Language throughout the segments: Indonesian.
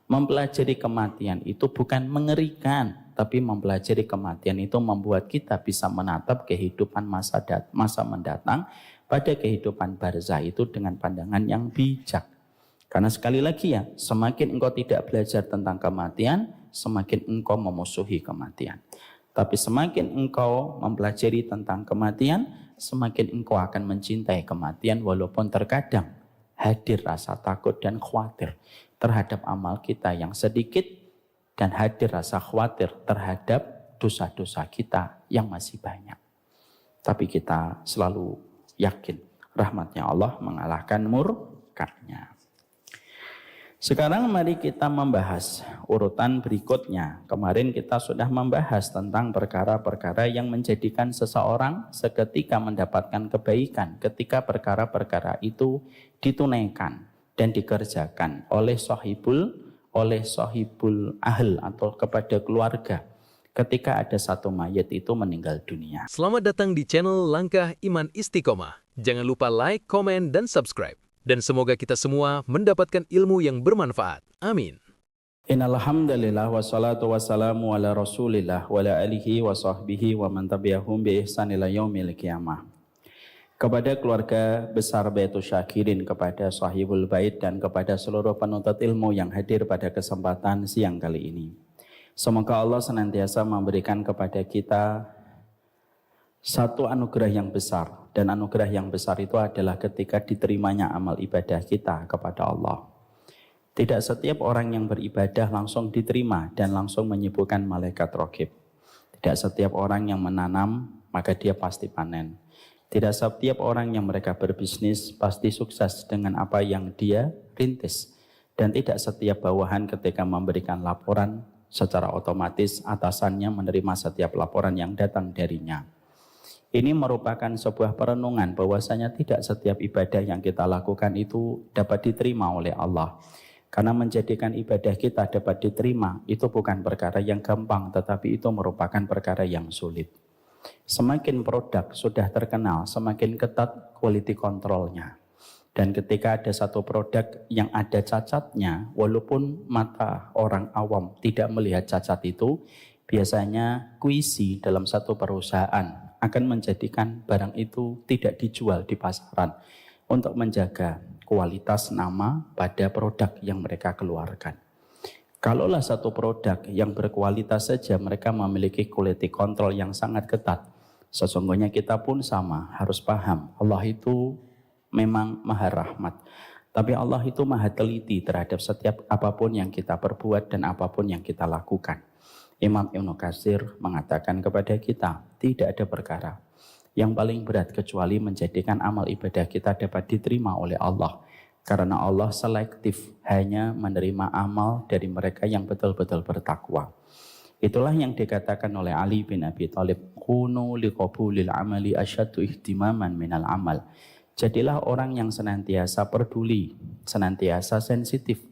Mempelajari kematian itu bukan mengerikan, tapi mempelajari kematian itu membuat kita bisa menatap kehidupan masa mendatang pada kehidupan barzah itu dengan pandangan yang bijak. Karena sekali lagi ya, semakin engkau tidak belajar tentang kematian, semakin engkau memusuhi kematian. Tapi semakin engkau mempelajari tentang kematian, semakin engkau akan mencintai kematian walaupun terkadang hadir rasa takut dan khawatir terhadap amal kita yang sedikit dan hadir rasa khawatir terhadap dosa-dosa kita yang masih banyak. Tapi kita selalu yakin rahmatnya Allah mengalahkan murkanya. Sekarang mari kita membahas urutan berikutnya. Kemarin kita sudah membahas tentang perkara-perkara yang menjadikan seseorang seketika mendapatkan kebaikan ketika perkara-perkara itu ditunaikan dan dikerjakan oleh sahibul ahl atau kepada keluarga ketika ada satu mayat itu meninggal dunia. Selamat datang di channel Langkah Iman Istiqomah. Jangan lupa like, komen, dan subscribe. Dan semoga kita semua mendapatkan ilmu yang bermanfaat. Amin. Innal hamdalillah wassalatu wassalamu ala Rasulillah wa ala alihi wa sahbihi wa man tabi'ahum bi ihsan ila yaumil qiyamah. Kepada keluarga besar Baitus Syakirin, kepada sahibul bait dan kepada seluruh penuntut ilmu yang hadir pada kesempatan siang kali ini. Semoga Allah senantiasa memberikan kepada kita satu anugerah yang besar, dan anugerah yang besar itu adalah ketika diterimanya amal ibadah kita kepada Allah. Tidak setiap orang yang beribadah langsung diterima dan langsung menyibukkan malaikat raqib. Tidak setiap orang yang menanam maka dia pasti panen. Tidak setiap orang yang mereka berbisnis pasti sukses dengan apa yang dia rintis. Dan tidak setiap bawahan ketika memberikan laporan secara otomatis atasannya menerima setiap laporan yang datang darinya. Ini merupakan sebuah perenungan bahwasanya tidak setiap ibadah yang kita lakukan itu dapat diterima oleh Allah. Karena menjadikan ibadah kita dapat diterima itu bukan perkara yang gampang, tetapi itu merupakan perkara yang sulit. Semakin produk sudah terkenal, semakin ketat quality controlnya. Dan ketika ada satu produk yang ada cacatnya, walaupun mata orang awam tidak melihat cacat itu, biasanya kuisi dalam satu perusahaan akan menjadikan barang itu tidak dijual di pasaran untuk menjaga kualitas nama pada produk yang mereka keluarkan. Kalaulah satu produk yang berkualitas saja mereka memiliki quality control yang sangat ketat, sesungguhnya kita pun sama, harus paham Allah itu memang maha rahmat. Tapi Allah itu maha teliti terhadap setiap apapun yang kita perbuat dan apapun yang kita lakukan. Imam Ibnu Katsir mengatakan kepada kita, tidak ada perkara yang paling berat kecuali menjadikan amal ibadah kita dapat diterima oleh Allah. Karena Allah selektif hanya menerima amal dari mereka yang betul-betul bertakwa. Itulah yang dikatakan oleh Ali bin Abi Thalib, kunu liqabulil amali asyaddu ihtimaman minal amal. Jadilah orang yang senantiasa peduli, senantiasa sensitif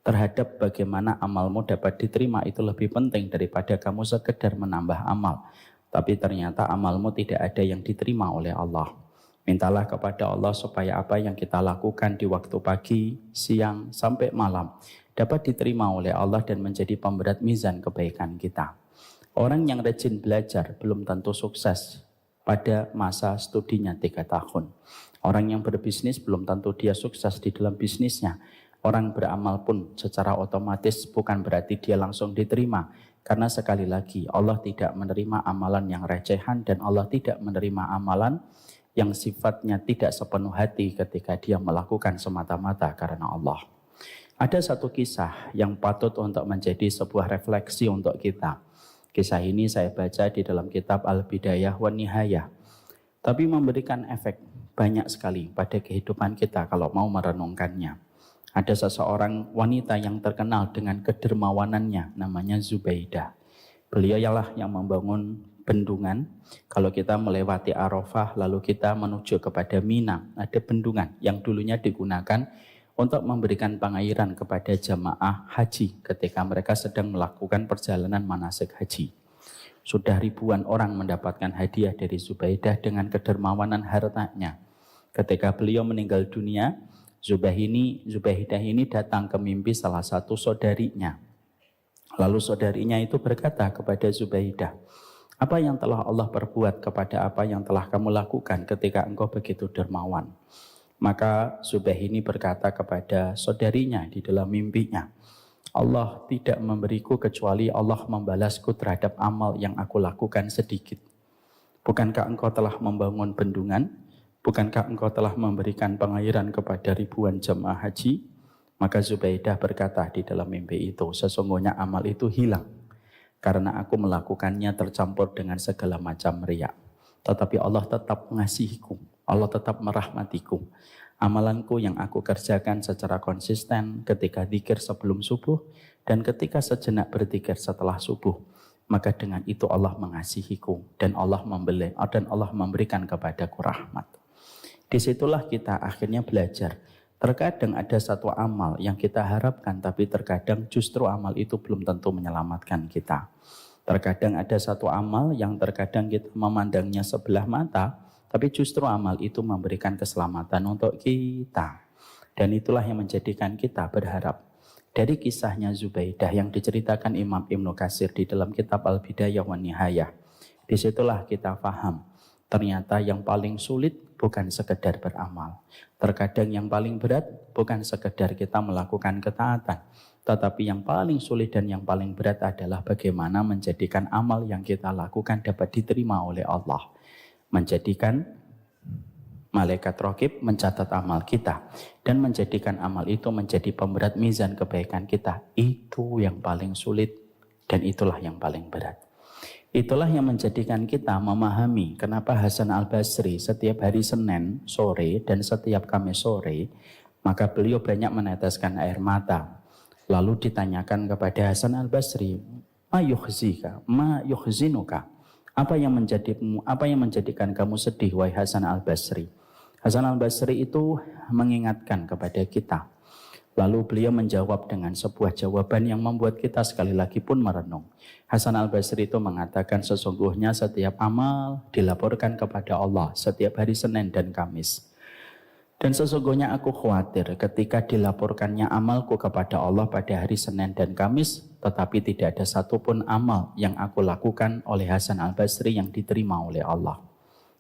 terhadap bagaimana amalmu dapat diterima, itu lebih penting daripada kamu sekedar menambah amal. Tapi ternyata amalmu tidak ada yang diterima oleh Allah. Mintalah kepada Allah supaya apa yang kita lakukan di waktu pagi, siang, sampai malam dapat diterima oleh Allah dan menjadi pemberat mizan kebaikan kita. Orang yang rajin belajar belum tentu sukses pada masa studinya 3 tahun. Orang yang berbisnis belum tentu dia sukses di dalam bisnisnya. Orang beramal pun secara otomatis bukan berarti dia langsung diterima. Karena sekali lagi Allah tidak menerima amalan yang recehan dan Allah tidak menerima amalan yang sifatnya tidak sepenuh hati ketika dia melakukan semata-mata karena Allah. Ada satu kisah yang patut untuk menjadi sebuah refleksi untuk kita. Kisah ini saya baca di dalam kitab Al-Bidayah wa Nihayah. Tapi memberikan efek banyak sekali pada kehidupan kita kalau mau merenungkannya. Ada seseorang wanita yang terkenal dengan kedermawanannya, namanya Zubaidah. Beliau ialah yang membangun bendungan. Kalau kita melewati Arafah, lalu kita menuju kepada Mina, ada bendungan yang dulunya digunakan untuk memberikan pengairan kepada jamaah haji ketika mereka sedang melakukan perjalanan manasik haji. Sudah ribuan orang mendapatkan hadiah dari Zubaidah dengan kedermawanan hartanya. Ketika beliau meninggal dunia, Zubaidah ini datang ke mimpi salah satu saudarinya. Lalu saudarinya itu berkata kepada Zubaidah, apa yang telah Allah perbuat kepada apa yang telah kamu lakukan ketika engkau begitu dermawan? Maka Zubaidah ini berkata kepada saudarinya di dalam mimpinya, Allah tidak memberiku kecuali Allah membalasku terhadap amal yang aku lakukan sedikit. Bukankah engkau telah membangun bendungan? Bukankah engkau telah memberikan pengairan kepada ribuan jemaah haji? Maka Zubaidah berkata di dalam mimpi itu, sesungguhnya amal itu hilang karena aku melakukannya tercampur dengan segala macam riya. Tetapi Allah tetap mengasihiku, Allah tetap merahmatiku. Amalanku yang aku kerjakan secara konsisten ketika zikir sebelum subuh dan ketika sejenak berzikir setelah subuh, maka dengan itu Allah mengasihiku dan Allah memberikan kepadaku rahmat. Disitulah kita akhirnya belajar. Terkadang ada satu amal yang kita harapkan, tapi terkadang justru amal itu belum tentu menyelamatkan kita. Terkadang ada satu amal yang terkadang kita memandangnya sebelah mata, tapi justru amal itu memberikan keselamatan untuk kita. Dan itulah yang menjadikan kita berharap. Dari kisahnya Zubaidah yang diceritakan Imam Ibnu Katsir di dalam kitab Al-Bidayah wa Nihayah, disitulah kita paham. Ternyata yang paling sulit bukan sekedar beramal. Terkadang yang paling berat bukan sekedar kita melakukan ketaatan. Tetapi yang paling sulit dan yang paling berat adalah bagaimana menjadikan amal yang kita lakukan dapat diterima oleh Allah. Menjadikan malaikat raqib mencatat amal kita. Dan menjadikan amal itu menjadi pemberat mizan kebaikan kita. Itu yang paling sulit dan itulah yang paling berat. Itulah yang menjadikan kita memahami kenapa Hasan Al-Basri setiap hari Senin sore dan setiap Kamis sore, maka beliau banyak meneteskan air mata. Lalu ditanyakan kepada Hasan Al-Basri, ma yuhzinuka? Apa yang menjadikan kamu sedih, wahai Hasan Al-Basri? Hasan Al-Basri itu mengingatkan kepada kita. Lalu beliau menjawab dengan sebuah jawaban yang membuat kita sekali lagi pun merenung. Hasan Al-Basri itu mengatakan sesungguhnya setiap amal dilaporkan kepada Allah setiap hari Senin dan Kamis. Dan sesungguhnya aku khawatir ketika dilaporkannya amalku kepada Allah pada hari Senin dan Kamis, tetapi tidak ada satupun amal yang aku lakukan oleh Hasan Al-Basri yang diterima oleh Allah.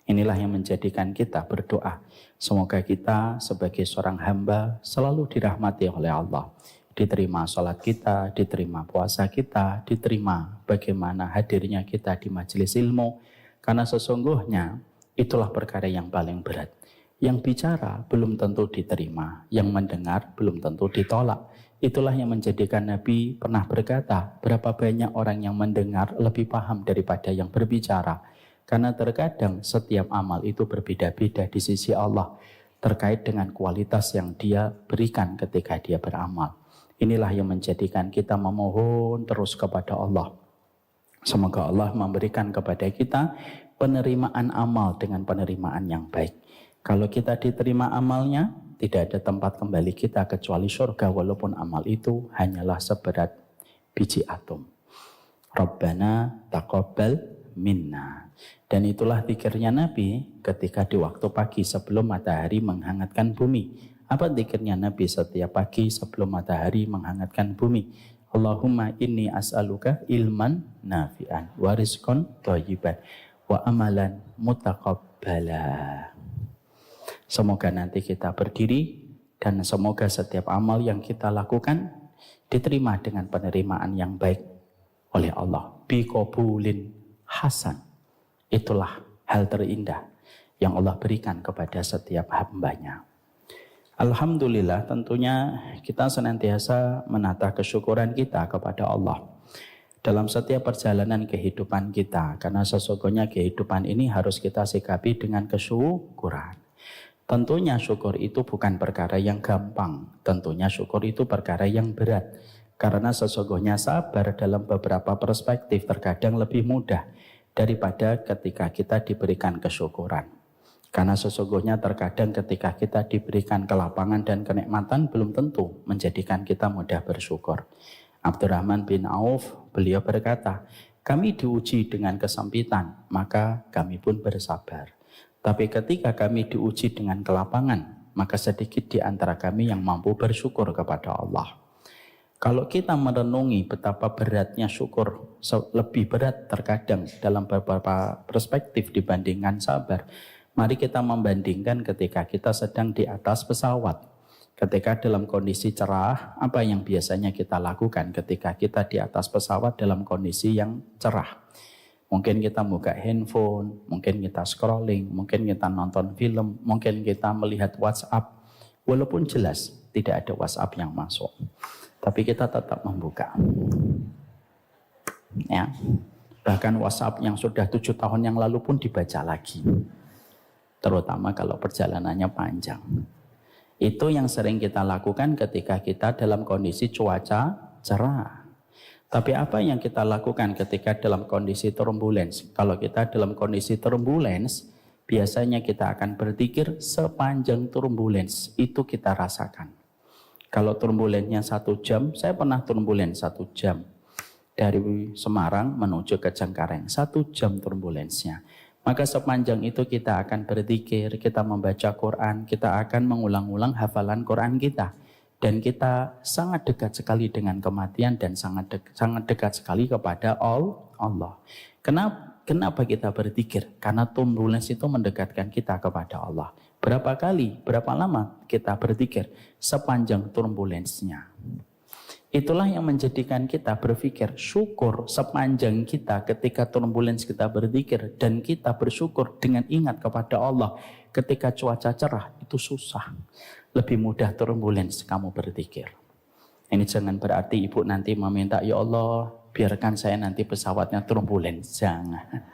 Inilah yang menjadikan kita berdoa. Semoga kita sebagai seorang hamba selalu dirahmati oleh Allah. Diterima sholat kita, diterima puasa kita, diterima bagaimana hadirnya kita di majelis ilmu. Karena sesungguhnya itulah perkara yang paling berat. Yang bicara belum tentu diterima, yang mendengar belum tentu ditolak. Itulah yang menjadikan Nabi pernah berkata, berapa banyak orang yang mendengar lebih paham daripada yang berbicara. Karena terkadang setiap amal itu berbeda-beda di sisi Allah terkait dengan kualitas yang dia berikan ketika dia beramal. Inilah yang menjadikan kita memohon terus kepada Allah. Semoga Allah memberikan kepada kita penerimaan amal dengan penerimaan yang baik. Kalau kita diterima amalnya, tidak ada tempat kembali kita kecuali surga walaupun amal itu hanyalah seberat biji atom. Rabbana taqabbal minna. Dan itulah zikirnya Nabi ketika di waktu pagi sebelum matahari menghangatkan bumi. Apa zikirnya Nabi setiap pagi sebelum matahari menghangatkan bumi? Allahumma inni as'aluka ilman nafi'an wa rizqan thayyiban wa amalan mutaqabbala. Semoga nanti kita berdiri dan semoga setiap amal yang kita lakukan diterima dengan penerimaan yang baik oleh Allah. Biqabulin hasan. Itulah hal terindah yang Allah berikan kepada setiap hambanya. Alhamdulillah, tentunya kita senantiasa menata kesyukuran kita kepada Allah dalam setiap perjalanan kehidupan kita, karena sesungguhnya kehidupan ini harus kita sikapi dengan kesyukuran. Tentunya syukur itu bukan perkara yang gampang, tentunya syukur itu perkara yang berat, karena sesungguhnya sabar dalam beberapa perspektif terkadang lebih mudah daripada ketika kita diberikan kesyukuran. Karena sesungguhnya terkadang ketika kita diberikan kelapangan dan kenikmatan belum tentu menjadikan kita mudah bersyukur. Abdurrahman bin Auf, beliau berkata, kami diuji dengan kesempitan, maka kami pun bersabar. Tapi ketika kami diuji dengan kelapangan, maka sedikit di antara kami yang mampu bersyukur kepada Allah. Kalau kita merenungi betapa beratnya syukur, lebih berat terkadang dalam beberapa perspektif dibandingkan sabar. Mari kita membandingkan ketika kita sedang di atas pesawat. Ketika dalam kondisi cerah, apa yang biasanya kita lakukan ketika kita di atas pesawat dalam kondisi yang cerah? Mungkin kita buka handphone, mungkin kita scrolling, mungkin kita nonton film, mungkin kita melihat WhatsApp. Walaupun jelas tidak ada WhatsApp yang masuk, tapi kita tetap membuka. Ya. Bahkan WhatsApp yang sudah 7 tahun yang lalu pun dibaca lagi. Terutama kalau perjalanannya panjang. Itu yang sering kita lakukan ketika kita dalam kondisi cuaca cerah. Tapi apa yang kita lakukan ketika dalam kondisi turbulence? Kalau kita dalam kondisi turbulence, biasanya kita akan berzikir sepanjang turbulence. Itu kita rasakan. Kalau turbulensinya 1 jam, saya pernah turbulence 1 jam. Dari Semarang menuju ke Cengkareng, 1 jam turbulensinya. Maka sepanjang itu kita akan berzikir, kita membaca Quran, kita akan mengulang-ulang hafalan Quran kita. Dan kita sangat dekat sekali dengan kematian dan sangat dekat sekali kepada Allah. Kenapa kita berzikir? Karena turbulensi itu mendekatkan kita kepada Allah. Berapa kali, berapa lama kita berzikir? Sepanjang turbulensinya. Itulah yang menjadikan kita berpikir syukur sepanjang kita ketika turbulence kita berzikir dan kita bersyukur dengan ingat kepada Allah ketika cuaca cerah itu susah. Lebih mudah turbulence kamu berzikir. Ini jangan berarti ibu nanti meminta, ya Allah biarkan saya nanti pesawatnya turbulence. Jangan.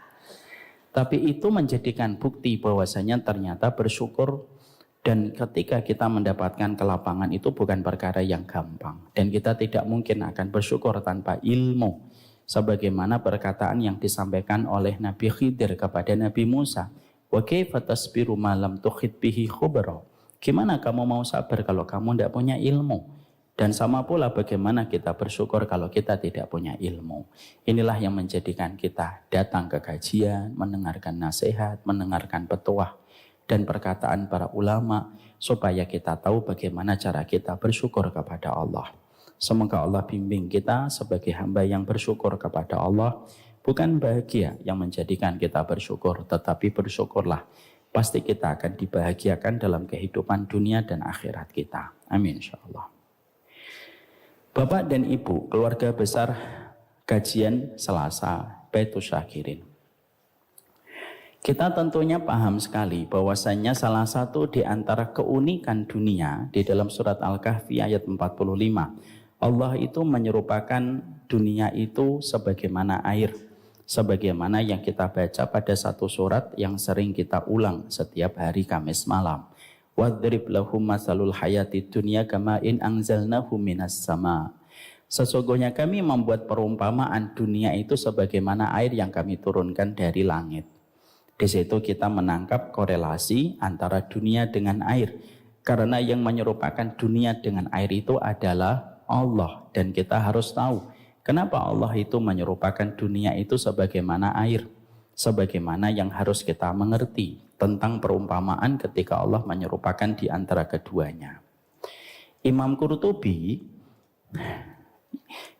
Tapi itu menjadikan bukti bahwasanya ternyata bersyukur. Dan ketika kita mendapatkan kelapangan itu bukan perkara yang gampang. Dan kita tidak mungkin akan bersyukur tanpa ilmu. Sebagaimana perkataan yang disampaikan oleh Nabi Khidir kepada Nabi Musa. Wa kaifa tasbiru ma lam tuhit bihi khubra. Gimana kamu mau sabar kalau kamu tidak punya ilmu? Dan sama pula bagaimana kita bersyukur kalau kita tidak punya ilmu. Inilah yang menjadikan kita datang ke kajian, mendengarkan nasihat, mendengarkan petuah dan perkataan para ulama supaya kita tahu bagaimana cara kita bersyukur kepada Allah. Semoga Allah bimbing kita sebagai hamba yang bersyukur kepada Allah. Bukan bahagia yang menjadikan kita bersyukur, tetapi bersyukurlah. Pasti kita akan dibahagiakan dalam kehidupan dunia dan akhirat kita. Amin insyaallah. Bapak dan Ibu, keluarga besar kajian Selasa Baitus Syakirin. Kita tentunya paham sekali bahwasannya salah satu di antara keunikan dunia di dalam surat Al-Kahfi ayat 45. Allah itu menyerupakan dunia itu sebagaimana air. Sebagaimana yang kita baca pada satu surat yang sering kita ulang setiap hari Kamis malam. Wadrib lahum masalul hayati dunya kama in anzalnahu minas sama. Sesungguhnya kami membuat perumpamaan dunia itu sebagaimana air yang kami turunkan dari langit. Di situ kita menangkap korelasi antara dunia dengan air. Karena yang menyerupakan dunia dengan air itu adalah Allah. Dan kita harus tahu kenapa Allah itu menyerupakan dunia itu sebagaimana air. Sebagaimana yang harus kita mengerti tentang perumpamaan ketika Allah menyerupakan di antara keduanya. Imam Qurtubi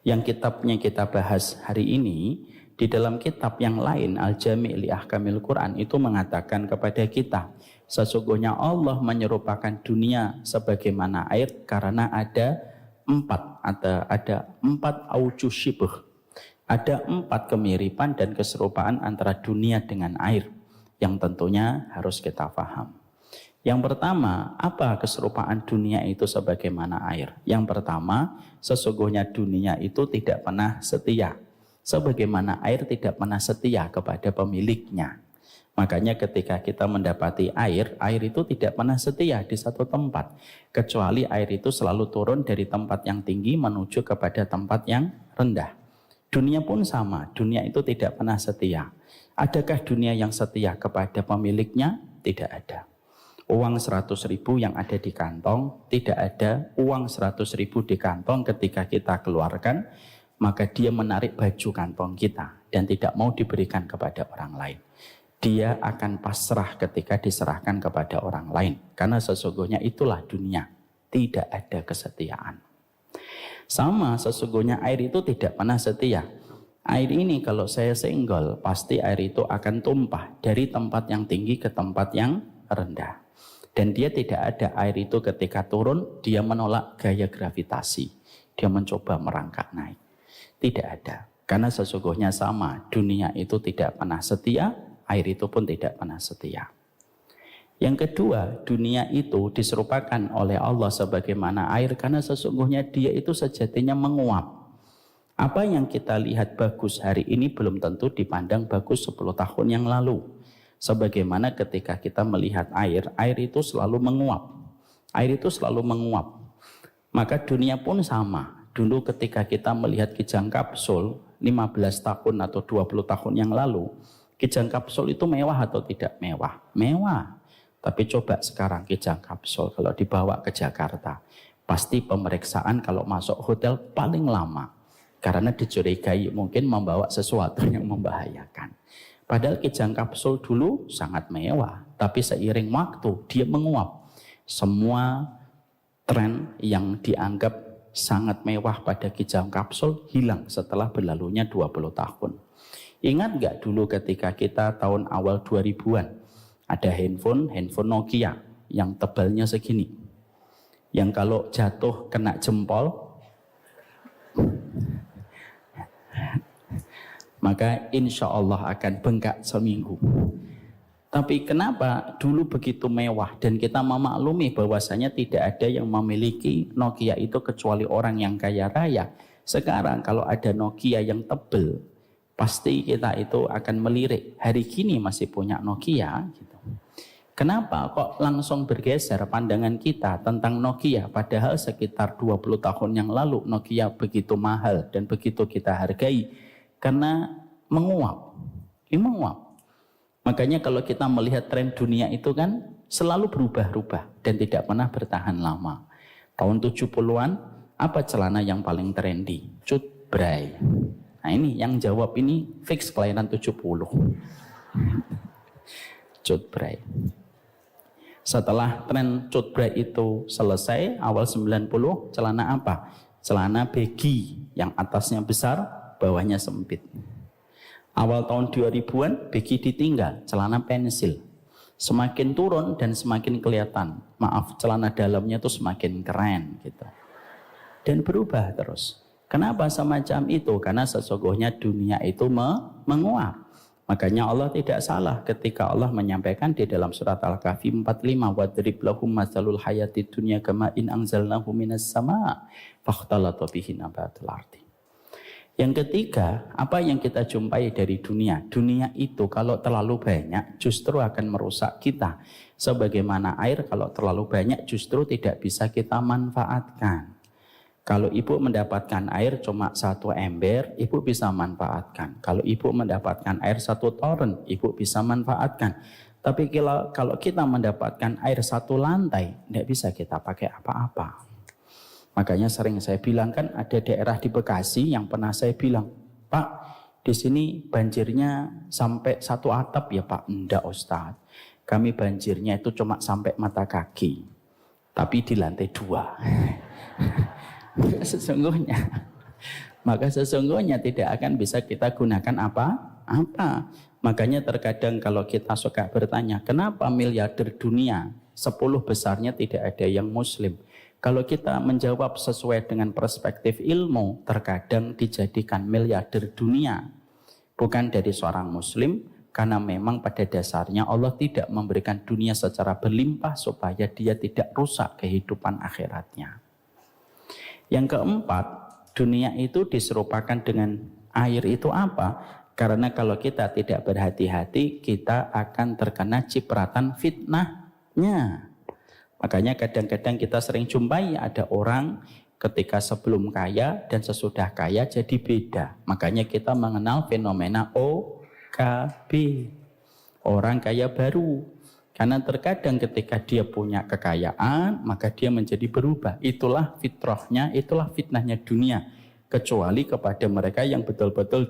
yang kitabnya kita bahas hari ini, di dalam kitab yang lain, Al-Jami' li Ahkamil Quran, itu mengatakan kepada kita, sesungguhnya Allah menyerupakan dunia sebagaimana air karena ada 4 aujuh syibh. Ada 4 kemiripan dan keserupaan antara dunia dengan air yang tentunya harus kita paham. Yang pertama, apa keserupaan dunia itu sebagaimana air? Yang pertama, sesungguhnya dunia itu tidak pernah setia. Sebagaimana air tidak pernah setia kepada pemiliknya. Makanya ketika kita mendapati air itu tidak pernah setia di satu tempat. Kecuali air itu selalu turun dari tempat yang tinggi menuju kepada tempat yang rendah. Dunia pun sama, dunia itu tidak pernah setia. Adakah dunia yang setia kepada pemiliknya? Tidak ada. Uang 100.000 yang ada di kantong, tidak ada uang 100.000 di kantong ketika kita keluarkan, maka dia menarik baju kantong kita dan tidak mau diberikan kepada orang lain. dia akan pasrah ketika diserahkan kepada orang lain. Karena sesungguhnya itulah dunia, tidak ada kesetiaan. Sama sesungguhnya air itu tidak pernah setia. Air ini kalau saya senggol, pasti air itu akan tumpah dari tempat yang tinggi ke tempat yang rendah. Dan dia tidak ada air itu ketika turun, dia menolak gaya gravitasi. Dia mencoba merangkak naik. Tidak ada. Karena sesungguhnya sama, dunia itu tidak pernah setia, air itu pun tidak pernah setia. Yang kedua, dunia itu diserupakan oleh Allah sebagaimana air karena sesungguhnya dia itu sejatinya menguap. Apa yang kita lihat bagus hari ini belum tentu dipandang bagus 10 tahun yang lalu. Sebagaimana ketika kita melihat air, air itu selalu menguap. Air itu selalu menguap. Maka dunia pun sama. Dulu ketika kita melihat kijang kapsul 15 tahun atau 20 tahun yang lalu, kijang kapsul itu mewah atau tidak mewah? Mewah. Tapi coba sekarang kijang kapsul kalau dibawa ke Jakarta, pasti pemeriksaan kalau masuk hotel paling lama. Karena dicurigai mungkin membawa sesuatu yang membahayakan. Padahal kijang kapsul dulu sangat mewah, tapi seiring waktu dia menguap. Semua tren yang dianggap sangat mewah pada kijang kapsul hilang setelah berlalunya 20 tahun. Ingat nggak dulu ketika kita tahun awal 2000-an ada handphone Nokia yang tebalnya segini. Yang kalau jatuh kena jempol maka insya Allah akan bengkak seminggu. Tapi kenapa dulu begitu mewah dan kita memaklumi bahwasanya tidak ada yang memiliki Nokia itu kecuali orang yang kaya raya. Sekarang kalau ada Nokia yang tebel, pasti kita itu akan melirik. Hari kini masih punya Nokia. Gitu. Kenapa kok langsung bergeser pandangan kita tentang Nokia? Padahal sekitar 20 tahun yang lalu Nokia begitu mahal dan begitu kita hargai. Karena menguap. Ini menguap. Makanya kalau kita melihat tren dunia itu kan selalu berubah-ubah dan tidak pernah bertahan lama. Tahun 70-an, apa celana yang paling trendy? Cut Bray. Nah ini yang jawab ini fix kelahiran 70. Cut Bray. Setelah tren Cut Bray itu selesai, awal 90, celana apa? Celana baggy yang atasnya besar, bawahnya sempit. Awal tahun 2000-an, baggy ditinggal, celana pensil. Semakin turun dan semakin kelihatan. Maaf, celana dalamnya itu semakin keren gitu. Dan berubah terus. Kenapa semacam itu? Karena sesungguhnya dunia itu menguap. Makanya Allah tidak salah ketika Allah menyampaikan di dalam surat Al-Kahfi 45, wadrib lahum masalul hayatid dunya kama in anzalnahu minas sama fakhtalata bihi nabatul ardi. Yang ketiga, apa yang kita jumpai dari dunia? Dunia itu kalau terlalu banyak justru akan merusak kita. Sebagaimana air kalau terlalu banyak justru tidak bisa kita manfaatkan. Kalau ibu mendapatkan air cuma 1 ember, ibu bisa manfaatkan. Kalau ibu mendapatkan air 1 toren, ibu bisa manfaatkan. Tapi kalau kita mendapatkan air 1 lantai, tidak bisa kita pakai apa-apa. Makanya sering saya bilang kan ada daerah di Bekasi yang pernah saya bilang, Pak, di sini banjirnya sampai 1 atap ya Pak? Enggak Ustaz, kami banjirnya itu cuma sampai mata kaki, tapi di lantai 2. Maka sesungguhnya tidak akan bisa kita gunakan apa-apa. Makanya terkadang kalau kita suka bertanya, kenapa miliarder dunia 10 besarnya tidak ada yang muslim? Kalau kita menjawab sesuai dengan perspektif ilmu, terkadang dijadikan miliarder dunia bukan dari seorang muslim, karena memang pada dasarnya Allah tidak memberikan dunia secara berlimpah supaya dia tidak rusak kehidupan akhiratnya. Yang keempat, dunia itu diserupakan dengan air itu apa? Karena kalau kita tidak berhati-hati, kita akan terkena cipratan fitnahnya. Makanya kadang-kadang kita sering jumpai ada orang ketika sebelum kaya dan sesudah kaya jadi beda. Makanya kita mengenal fenomena OKB, orang kaya baru. Karena terkadang ketika dia punya kekayaan, maka dia menjadi berubah. Itulah fitrahnya, itulah fitnahnya dunia. Kecuali kepada mereka yang betul-betul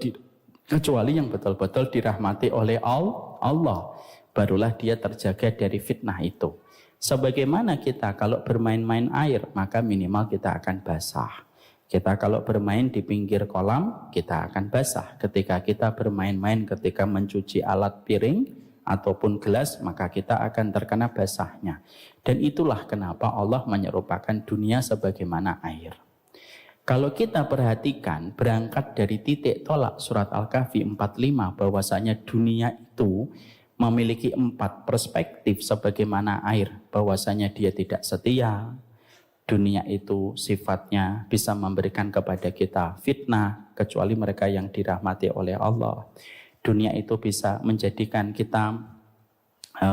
Kecuali yang betul-betul dirahmati oleh Allah, barulah dia terjaga dari fitnah itu. Sebagaimana kita kalau bermain-main air, maka minimal kita akan basah. Kita kalau bermain di pinggir kolam, kita akan basah. Ketika kita bermain-main, ketika mencuci alat piring ataupun gelas, maka kita akan terkena basahnya. Dan itulah kenapa Allah menyerupakan dunia sebagaimana air. Kalau kita perhatikan, berangkat dari titik tolak surat Al-Kahfi 45, bahwasanya dunia itu memiliki 4 perspektif sebagaimana air, bahwasanya dia tidak setia. Dunia itu sifatnya bisa memberikan kepada kita fitnah, kecuali mereka yang dirahmati oleh Allah. Dunia itu bisa menjadikan kita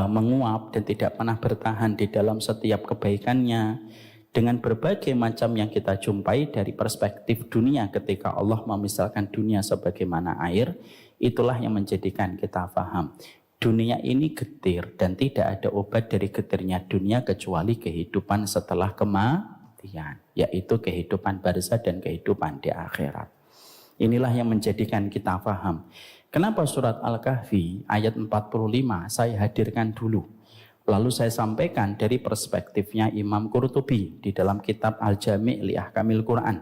menguap dan tidak pernah bertahan di dalam setiap kebaikannya. Dengan berbagai macam yang kita jumpai dari perspektif dunia ketika Allah memisalkan dunia sebagaimana air, itulah yang menjadikan kita paham. Dunia ini getir dan tidak ada obat dari getirnya dunia kecuali kehidupan setelah kematian, yaitu kehidupan barzah dan kehidupan di akhirat. Inilah yang menjadikan kita paham. Kenapa surat Al-Kahfi ayat 45 saya hadirkan dulu. Lalu saya sampaikan dari perspektifnya Imam Qurtubi di dalam kitab Al-Jami' li Ahkamil Quran.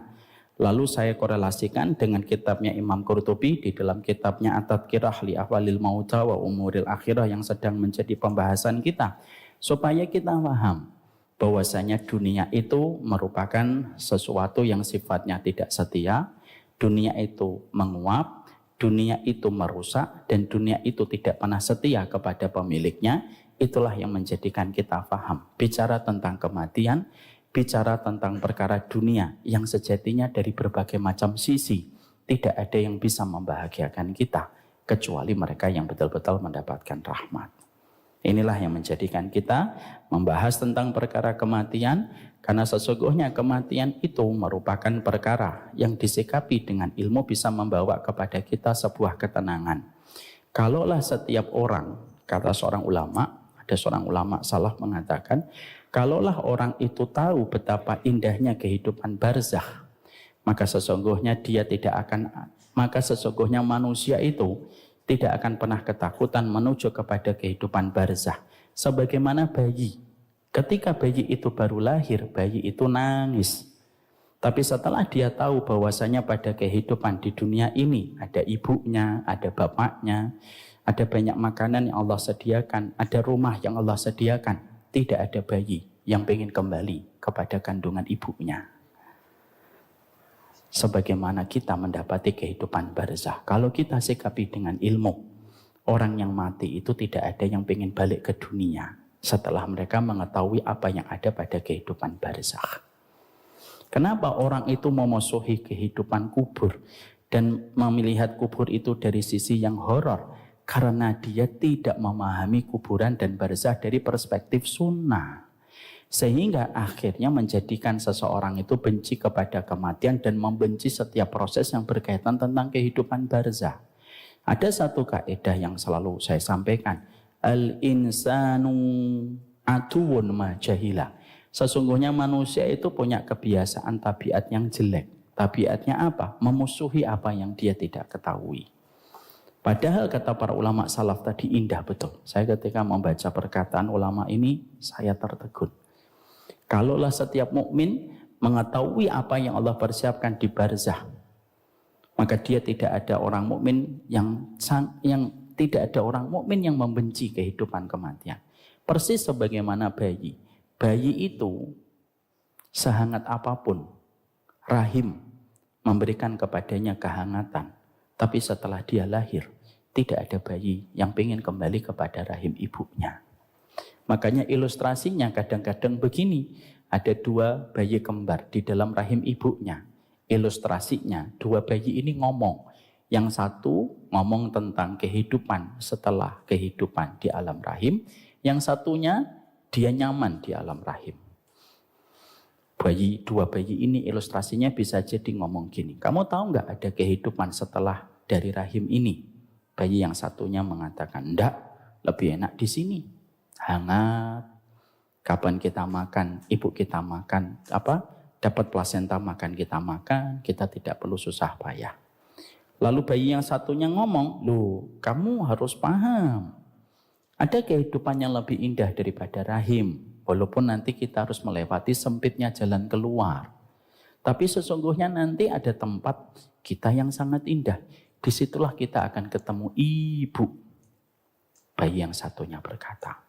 Lalu saya korelasikan dengan kitabnya Imam Qurtubi di dalam kitabnya At-Tadhkirah li Ahwalil Mauta wa Umuril Akhirah yang sedang menjadi pembahasan kita. Supaya kita paham bahwasanya dunia itu merupakan sesuatu yang sifatnya tidak setia. Dunia itu menguap, dunia itu merusak, dan dunia itu tidak pernah setia kepada pemiliknya. Itulah yang menjadikan kita paham. Bicara tentang kematian, bicara tentang perkara dunia yang sejatinya dari berbagai macam sisi, tidak ada yang bisa membahagiakan kita, kecuali mereka yang betul-betul mendapatkan rahmat. Inilah yang menjadikan kita membahas tentang perkara kematian, karena sesungguhnya kematian itu merupakan perkara yang disikapi dengan ilmu bisa membawa kepada kita sebuah ketenangan. Kalaulah setiap orang, kata seorang ulama, ada seorang ulama salaf mengatakan, kalaulah orang itu tahu betapa indahnya kehidupan barzakh, maka sesungguhnya manusia itu tidak akan pernah ketakutan menuju kepada kehidupan barzakh. Sebagaimana bayi, ketika bayi itu baru lahir, bayi itu nangis. Tapi setelah dia tahu bahwasanya pada kehidupan di dunia ini ada ibunya, ada bapaknya, ada banyak makanan yang Allah sediakan, ada rumah yang Allah sediakan, tidak ada bayi yang ingin kembali kepada kandungan ibunya. Sebagaimana kita mendapati kehidupan barzakh, kalau kita sikapi dengan ilmu, orang yang mati itu tidak ada yang ingin balik ke dunia setelah mereka mengetahui apa yang ada pada kehidupan barzakh. Kenapa orang itu memusuhi kehidupan kubur dan melihat kubur itu dari sisi yang horor? Karena dia tidak memahami kuburan dan barzakh dari perspektif sunnah. Sehingga akhirnya menjadikan seseorang itu benci kepada kematian dan membenci setiap proses yang berkaitan tentang kehidupan barzakh. Ada satu kaidah yang selalu saya sampaikan. Al-insanu atuwun ma jahila. Sesungguhnya manusia itu punya kebiasaan tabiat yang jelek. Tabiatnya apa? Memusuhi apa yang dia tidak ketahui. Padahal kata para ulama salaf tadi indah betul. Saya ketika membaca perkataan ulama ini, saya tertegun. Kalaulah setiap mukmin mengetahui apa yang Allah persiapkan di barzakh, maka dia tidak ada orang mukmin yang tidak ada orang mukmin yang membenci kehidupan kematian. Persis sebagaimana bayi. Bayi itu sehangat apapun rahim memberikan kepadanya kehangatan. Tapi setelah dia lahir, tidak ada bayi yang ingin kembali kepada rahim ibunya. Makanya ilustrasinya kadang-kadang begini. Ada 2 bayi kembar di dalam rahim ibunya. Ilustrasinya 2 bayi ini ngomong. Yang satu ngomong tentang kehidupan setelah kehidupan di alam rahim. Yang satunya dia nyaman di alam rahim. 2 bayi ini ilustrasinya bisa jadi ngomong gini. Kamu tahu nggak ada kehidupan setelah dari rahim ini? Bayi yang satunya mengatakan, enggak, lebih enak di sini. Hangat. Kapan kita makan, ibu kita makan, dapat plasenta makan, kita tidak perlu susah payah. Lalu bayi yang satunya ngomong, loh kamu harus paham. Ada kehidupan yang lebih indah daripada rahim. Walaupun nanti kita harus melewati sempitnya jalan keluar. Tapi sesungguhnya nanti ada tempat kita yang sangat indah. Disitulah kita akan ketemu ibu. Bayi yang satunya berkata,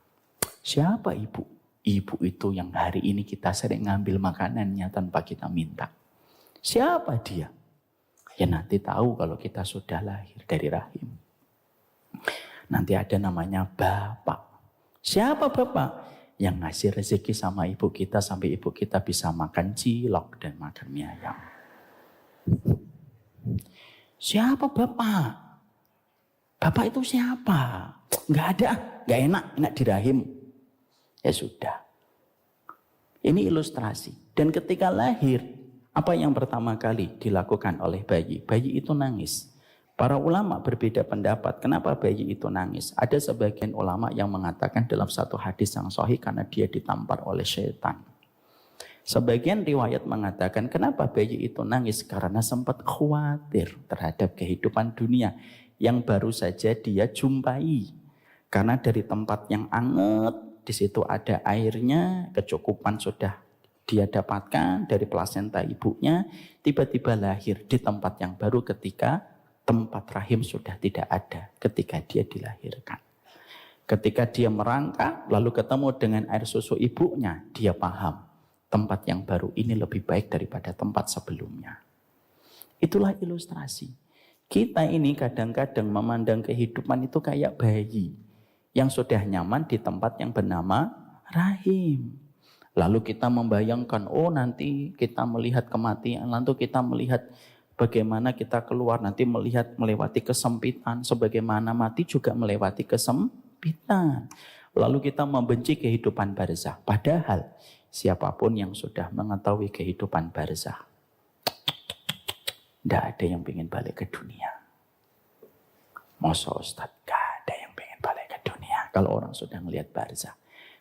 siapa ibu? Ibu itu yang hari ini kita sering ngambil makanannya tanpa kita minta. Siapa dia? Ya nanti tahu kalau kita sudah lahir dari rahim. Nanti ada namanya bapak. Siapa bapak? Yang ngasih rezeki sama ibu kita sampai ibu kita bisa makan cilok dan makan mie ayam. Siapa bapak? Bapak itu siapa? Nggak ada, nggak enak di rahim. Ya sudah. Ini ilustrasi. Dan ketika lahir, apa yang pertama kali dilakukan oleh bayi? Bayi itu nangis. Para ulama berbeda pendapat. Kenapa bayi itu nangis? Ada sebagian ulama yang mengatakan dalam satu hadis yang sahih karena dia ditampar oleh syaitan. Sebagian riwayat mengatakan kenapa bayi itu nangis? Karena sempat khawatir terhadap kehidupan dunia yang baru saja dia jumpai. Karena dari tempat yang anget, di situ ada airnya, kecukupan sudah dia dapatkan dari plasenta ibunya, tiba-tiba lahir di tempat yang baru ketika tempat rahim sudah tidak ada ketika dia dilahirkan. Ketika dia merangkak lalu ketemu dengan air susu ibunya, dia paham tempat yang baru ini lebih baik daripada tempat sebelumnya. Itulah ilustrasi. Kita ini kadang-kadang memandang kehidupan itu kayak bayi yang sudah nyaman di tempat yang bernama rahim. Lalu kita membayangkan, oh nanti kita melihat kematian, lalu kita melihat bagaimana kita keluar, nanti melihat melewati kesempitan, sebagaimana mati juga melewati kesempitan. Lalu kita membenci kehidupan barzah. Padahal siapapun yang sudah mengetahui kehidupan barzah, tidak ada yang ingin balik ke dunia. Masa Ustaz, gak ada yang ingin balik ke dunia. Kalau orang sudah melihat barzah,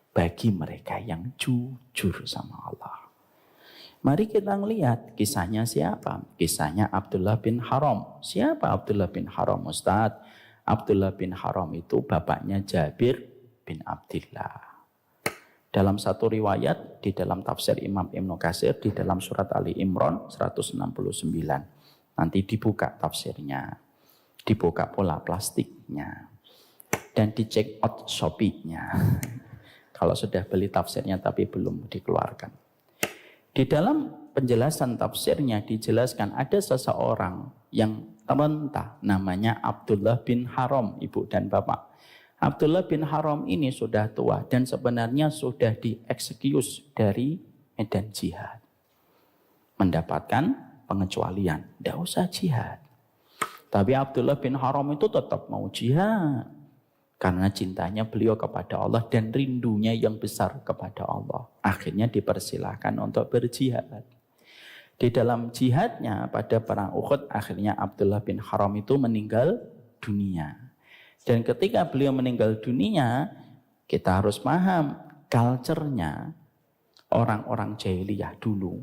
bagi mereka yang jujur sama Allah. Mari kita lihat kisahnya siapa? Kisahnya Abdullah bin Haram. Siapa Abdullah bin Haram, Ustaz? Abdullah bin Haram itu bapaknya Jabir bin Abdillah. Dalam satu riwayat, di dalam tafsir Imam Ibnu Katsir, di dalam surat Ali Imran 169. Nanti dibuka tafsirnya. Dibuka pola plastiknya. Dan dicek out Shopee-nya. Kalau sudah beli tafsirnya tapi belum dikeluarkan. Di dalam penjelasan tafsirnya dijelaskan ada seseorang yang terentah namanya Abdullah bin Haram, ibu dan bapak. Abdullah bin Haram ini sudah tua dan sebenarnya sudah dieksekius dari medan jihad. Mendapatkan pengecualian, tidak usah jihad. Tapi Abdullah bin Haram itu tetap mau jihad. Karena cintanya beliau kepada Allah dan rindunya yang besar kepada Allah. Akhirnya dipersilahkan untuk berjihad. Di dalam jihadnya pada perang Uhud, akhirnya Abdullah bin Haram itu meninggal dunia. Dan ketika beliau meninggal dunia, kita harus paham culture-nya orang-orang jahiliyah dulu.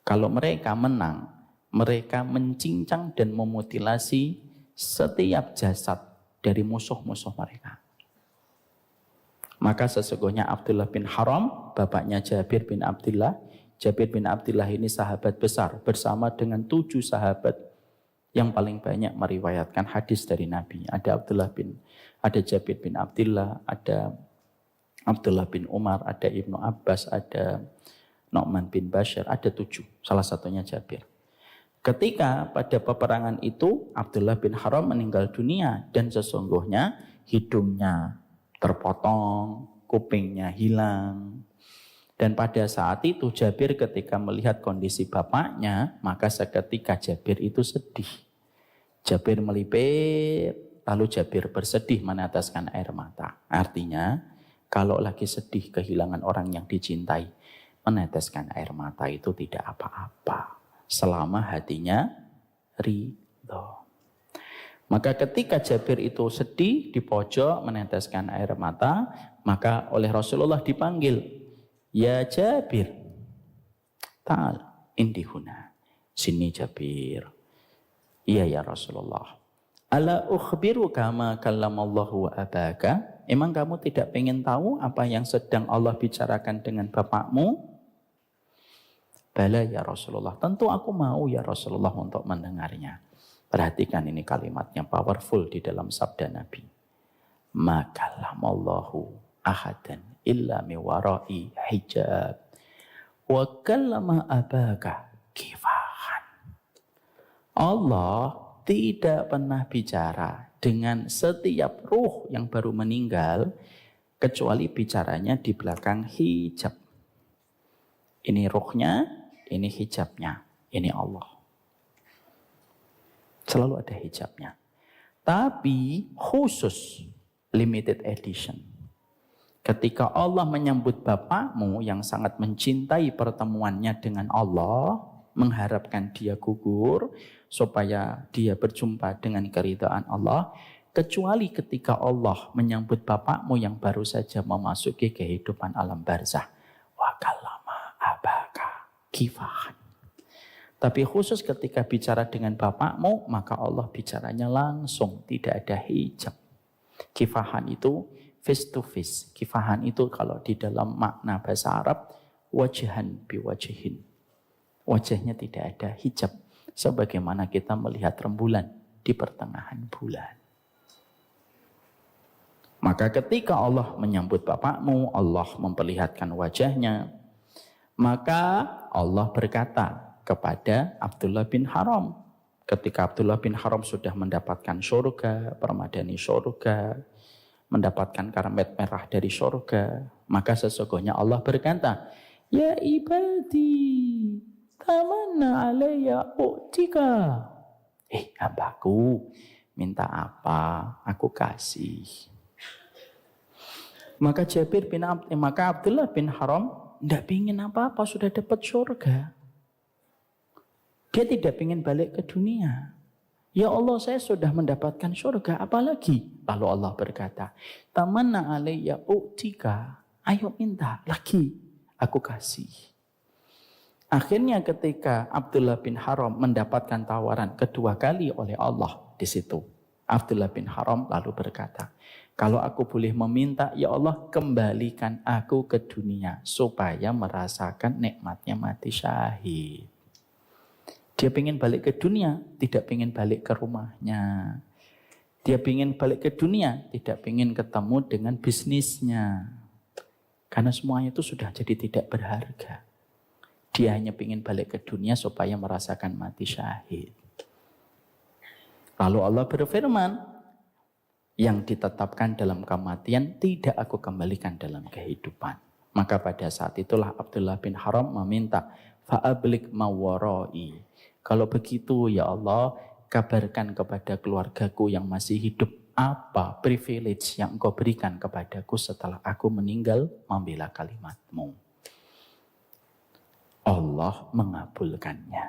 Kalau mereka menang, mereka mencincang dan memutilasi setiap jasad dari musuh-musuh mereka. Maka sesungguhnya Abdullah bin Haram, bapaknya Jabir bin Abdillah. Jabir bin Abdillah ini sahabat besar bersama dengan 7 sahabat yang paling banyak meriwayatkan hadis dari Nabi. Ada Jabir bin Abdillah, ada Abdullah bin Umar, ada Ibnu Abbas, ada Nu'man bin Bashir, ada 7. Salah satunya Jabir. Ketika pada peperangan itu Abdullah bin Haram meninggal dunia dan sesungguhnya hidungnya terpotong, kupingnya hilang. Dan pada saat itu Jabir ketika melihat kondisi bapaknya, maka seketika Jabir itu sedih. Jabir melipir, lalu Jabir bersedih meneteskan air mata. Artinya kalau lagi sedih kehilangan orang yang dicintai, meneteskan air mata itu tidak apa-apa. Selama hatinya ridho. Maka ketika Jabir itu sedih di pojok meneteskan air mata, maka oleh Rasulullah dipanggil, ya Jabir, ta'al indihuna. Sini Jabir. Iya ya Rasulullah. Ala ukhbiruka ma kallamallahu abaka? Emang kamu tidak ingin tahu apa yang sedang Allah bicarakan dengan bapakmu? Bala ya Rasulullah. Tentu aku mau ya Rasulullah untuk mendengarnya. Perhatikan ini kalimatnya powerful di dalam sabda Nabi. Ma kallamallahu ahadan illa miwarai hijab. Wa kallama abaka kifahan. Allah tidak pernah bicara dengan setiap ruh yang baru meninggal kecuali bicaranya di belakang hijab. Ini ruhnya, ini hijabnya, ini Allah. Selalu ada hijabnya. Tapi khusus limited edition. Ketika Allah menyambut bapakmu yang sangat mencintai pertemuannya dengan Allah, mengharapkan dia gugur supaya dia berjumpa dengan keridhaan Allah, kecuali ketika Allah menyambut bapakmu yang baru saja memasuki kehidupan alam barzah. Wa kallama abaka kifahan. Tapi khusus ketika bicara dengan bapakmu, maka Allah bicaranya langsung, tidak ada hijab. Kifahan itu face to face. Kifahan itu kalau di dalam makna bahasa Arab, wajahan biwajihin. Wajahnya tidak ada hijab. Sebagaimana kita melihat rembulan di pertengahan bulan. Maka ketika Allah menyambut bapakmu, Allah memperlihatkan wajahnya. Maka Allah berkata kepada Abdullah bin Haram. Ketika Abdullah bin Haram sudah mendapatkan surga, permadani surga, mendapatkan karpet merah dari surga, maka sesungguhnya Allah berkata, ya ibadi, tamanna alayya u'tika. Hambaku, minta apa? Aku kasih. Maka Abdullah bin Haram tidak ingin apa-apa, sudah dapat surga. Dia tidak ingin balik ke dunia. Ya Allah, saya sudah mendapatkan surga, apalagi? Lalu Allah berkata, tamanna alayya u'tika. Ayo minta lagi, aku kasih. Akhirnya ketika Abdullah bin Haram mendapatkan tawaran kedua kali oleh Allah di situ, Abdullah bin Haram lalu berkata, kalau aku boleh meminta, ya Allah kembalikan aku ke dunia supaya merasakan nikmatnya mati syahid. Dia ingin balik ke dunia, tidak ingin balik ke rumahnya. Dia ingin balik ke dunia, tidak ingin ketemu dengan bisnisnya. Karena semuanya itu sudah jadi tidak berharga. Dia hanya ingin balik ke dunia supaya merasakan mati syahid. Lalu Allah berfirman, yang ditetapkan dalam kematian tidak aku kembalikan dalam kehidupan. Maka pada saat itulah Abdullah bin Haram meminta, fa'ablik mawarai. Kalau begitu ya Allah, kabarkan kepada keluargaku yang masih hidup, apa privilege yang engkau berikan kepadaku setelah aku meninggal membela kalimatmu. Allah mengabulkannya.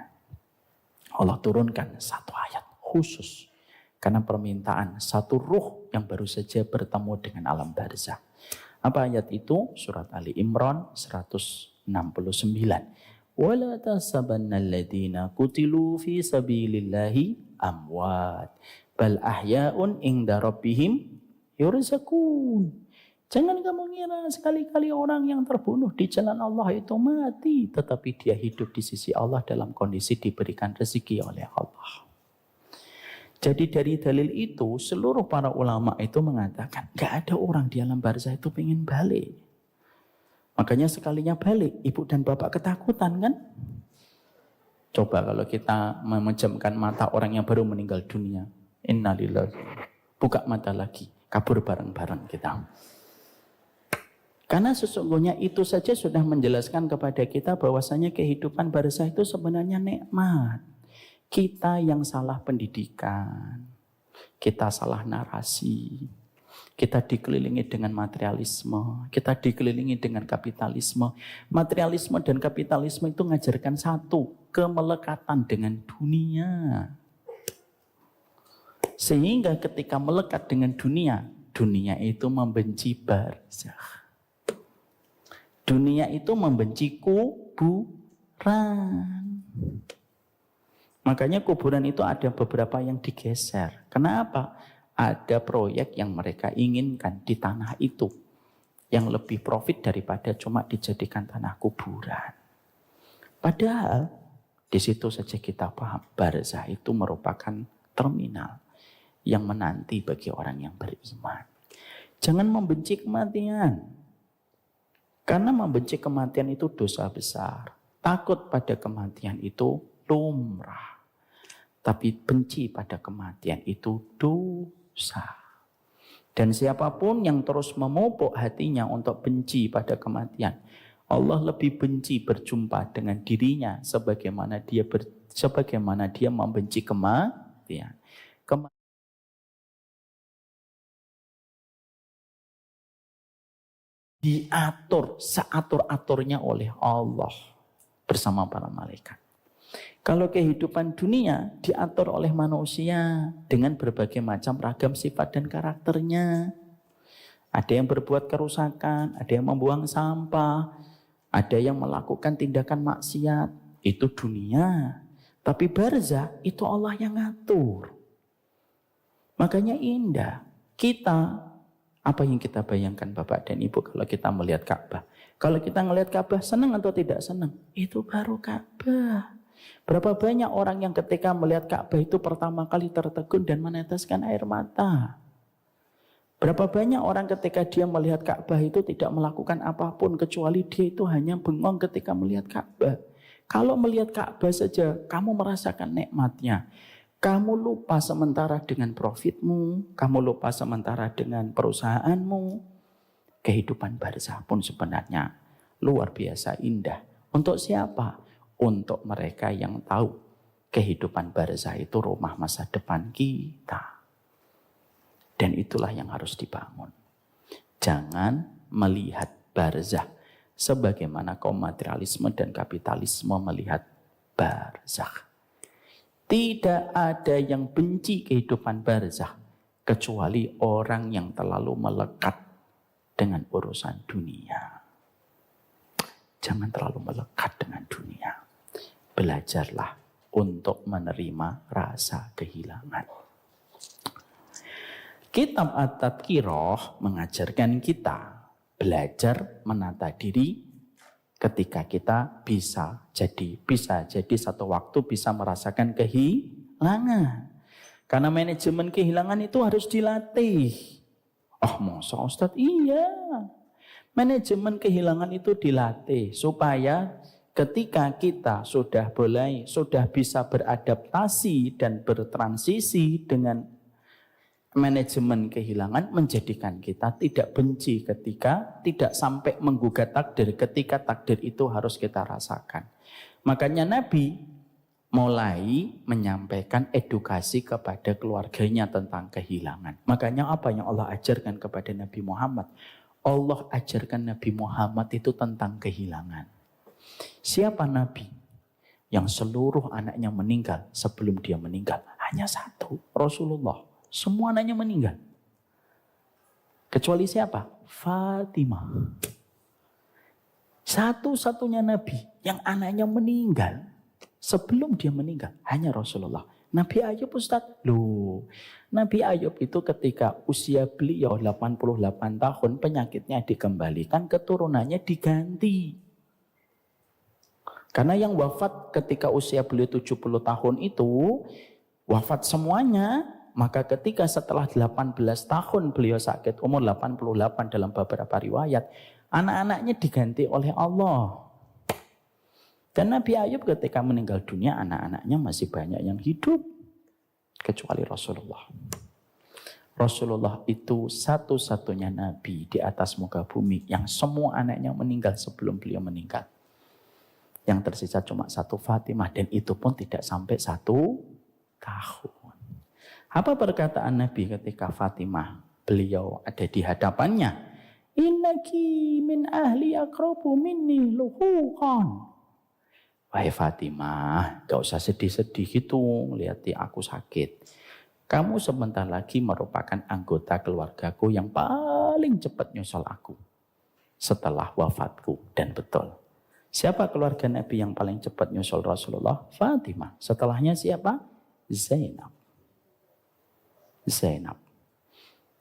Allah turunkan satu ayat khusus. Karena permintaan satu ruh yang baru saja bertemu dengan alam barzah. Apa ayat itu? Surat Ali Imran 169. وَلَا تَحْسَبَنَّ الَّذِينَ قُتِلُوا فِي سَبِيلِ اللَّهِ أَمْوَاتٌ بَلْ أَحْيَاءٌ عِندَ رَبِّهِمْ يُرْزَقُونَ. Jangan kamu ngira sekali-kali orang yang terbunuh di jalan Allah itu mati, tetapi dia hidup di sisi Allah dalam kondisi diberikan rezeki oleh Allah. Jadi dari dalil itu seluruh para ulama itu mengatakan gak ada orang di alam barzah itu pengen balik. Makanya sekalinya balik, ibu dan bapak ketakutan kan? Coba kalau kita memejamkan mata orang yang baru meninggal dunia. Innalillahi. Buka mata lagi, kabur bareng-bareng kita. Karena sesungguhnya itu saja sudah menjelaskan kepada kita bahwasanya kehidupan barzah itu sebenarnya nikmat. Kita yang salah pendidikan, kita salah narasi. Kita dikelilingi dengan materialisme, kita dikelilingi dengan kapitalisme. Materialisme dan kapitalisme itu mengajarkan satu, kemelekatan dengan dunia. Sehingga ketika melekat dengan dunia, dunia itu membenci barzah. Dunia itu membenci kuburan. Makanya kuburan itu ada beberapa yang digeser. Kenapa? Ada proyek yang mereka inginkan di tanah itu. Yang lebih profit daripada cuma dijadikan tanah kuburan. Padahal di situ saja kita paham barzah itu merupakan terminal yang menanti bagi orang yang beriman. Jangan membenci kematian. Karena membenci kematian itu dosa besar. Takut pada kematian itu lumrah. Tapi benci pada kematian itu dosa. Dan siapapun yang terus memupuk hatinya untuk benci pada kematian, Allah lebih benci berjumpa dengan dirinya sebagaimana dia membenci kematian. Diatur seatur-aturnya oleh Allah bersama para malaikat. Kalau kehidupan dunia diatur oleh manusia dengan berbagai macam ragam sifat dan karakternya. Ada yang berbuat kerusakan, ada yang membuang sampah, ada yang melakukan tindakan maksiat. Itu dunia. Tapi barzah itu Allah yang ngatur. Makanya indah. Apa yang kita bayangkan Bapak dan Ibu kalau kita melihat Ka'bah? Kalau kita melihat Ka'bah senang atau tidak senang? Itu baru Ka'bah. Berapa banyak orang yang ketika melihat Ka'bah itu pertama kali tertegun dan meneteskan air mata. Berapa banyak orang ketika dia melihat Ka'bah itu tidak melakukan apapun kecuali dia itu hanya bengong ketika melihat Ka'bah. Kalau melihat Ka'bah saja kamu merasakan nikmatnya. Kamu lupa sementara dengan profitmu, kamu lupa sementara dengan perusahaanmu. Kehidupan barzah pun sebenarnya luar biasa indah. Untuk siapa? Untuk mereka yang tahu kehidupan barzah itu rumah masa depan kita. Dan itulah yang harus dibangun. Jangan melihat barzah sebagaimana kaum materialisme dan kapitalisme melihat barzah. Tidak ada yang benci kehidupan barzah kecuali orang yang terlalu melekat dengan urusan dunia. Jangan terlalu melekat dengan dunia. Belajarlah untuk menerima rasa kehilangan. Kitab At-Tadhkirah mengajarkan kita belajar menata diri ketika kita bisa jadi satu waktu bisa merasakan kehilangan. Karena manajemen kehilangan itu harus dilatih. Oh masa Ustadz? Iya. Manajemen kehilangan itu dilatih supaya ketika kita sudah bisa beradaptasi dan bertransisi dengan manajemen kehilangan menjadikan kita tidak benci ketika tidak sampai menggugat takdir ketika takdir itu harus kita rasakan. Makanya Nabi mulai menyampaikan edukasi kepada keluarganya tentang kehilangan. Makanya apa yang Allah ajarkan kepada Nabi Muhammad? Allah ajarkan Nabi Muhammad itu tentang kehilangan. Siapa Nabi yang seluruh anaknya meninggal sebelum dia meninggal? Hanya satu, Rasulullah. Semua anaknya meninggal. Kecuali siapa? Fatimah. Satu-satunya Nabi yang anaknya meninggal. Sebelum dia meninggal, hanya Rasulullah. Nabi Ayub Ustaz. Loh, Nabi Ayub itu ketika usia beliau 88 tahun, penyakitnya dikembalikan, keturunannya diganti. Karena yang wafat ketika usia beliau 70 tahun itu, wafat semuanya. Maka ketika setelah 18 tahun beliau sakit, umur 88 dalam beberapa riwayat, anak-anaknya diganti oleh Allah. Dan Nabi Ayub ketika meninggal dunia, anak-anaknya masih banyak yang hidup. Kecuali Rasulullah. Rasulullah itu satu-satunya Nabi di atas muka bumi yang semua anaknya meninggal sebelum beliau meninggal. Yang tersisa cuma satu Fatimah dan itu pun tidak sampai 1 tahun. Apa perkataan Nabi ketika Fatimah beliau ada di hadapannya? Innaki min ahli aqrabu minni luhuqan. Wahai Fatimah, gak usah sedih-sedih gitu, lihat aku sakit. Kamu sebentar lagi merupakan anggota keluargaku yang paling cepat nyusul aku setelah wafatku. Dan betul, Siapa keluarga Nabi yang paling cepat nyusul Rasulullah? Fatimah. Setelahnya siapa? Zainab. Zainab.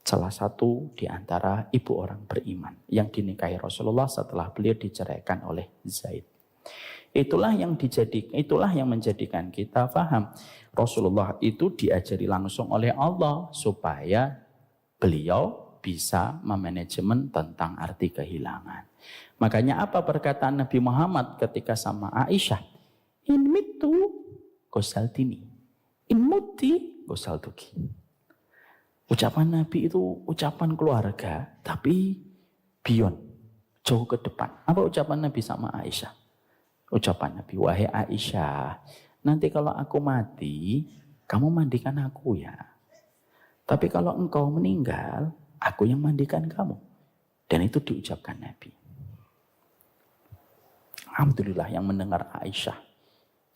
Salah satu di antara ibu orang beriman yang dinikahi Rasulullah setelah beliau diceraikan oleh Zaid. Itulah yang menjadikan kita paham Rasulullah itu diajari langsung oleh Allah supaya beliau bisa memanajemen tentang arti kehilangan. Makanya apa perkataan Nabi Muhammad ketika sama Aisyah? In mitu gosaltini, in muti gosaltuki. Ucapan Nabi itu ucapan keluarga, tapi beyond, jauh ke depan. Apa ucapan Nabi sama Aisyah? Ucapan Nabi, wahai Aisyah, nanti kalau aku mati, kamu mandikan aku ya. Tapi kalau engkau meninggal, aku yang mandikan kamu. Dan itu diucapkan Nabi. Alhamdulillah yang mendengar Aisyah.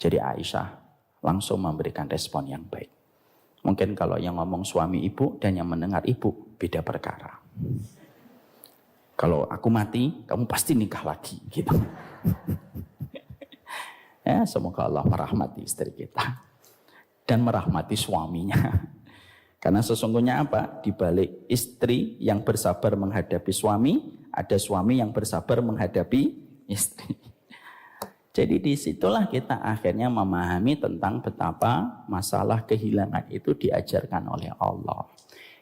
Jadi Aisyah langsung memberikan respon yang baik. Mungkin kalau yang ngomong suami ibu dan yang mendengar ibu, beda perkara. Kalau aku mati, kamu pasti nikah lagi. Gitu. Ya, semoga Allah merahmati istri kita. Dan merahmati suaminya. Karena sesungguhnya apa? Di balik istri yang bersabar menghadapi suami, ada suami yang bersabar menghadapi istri. Jadi disitulah kita akhirnya memahami tentang betapa masalah kehilangan itu diajarkan oleh Allah.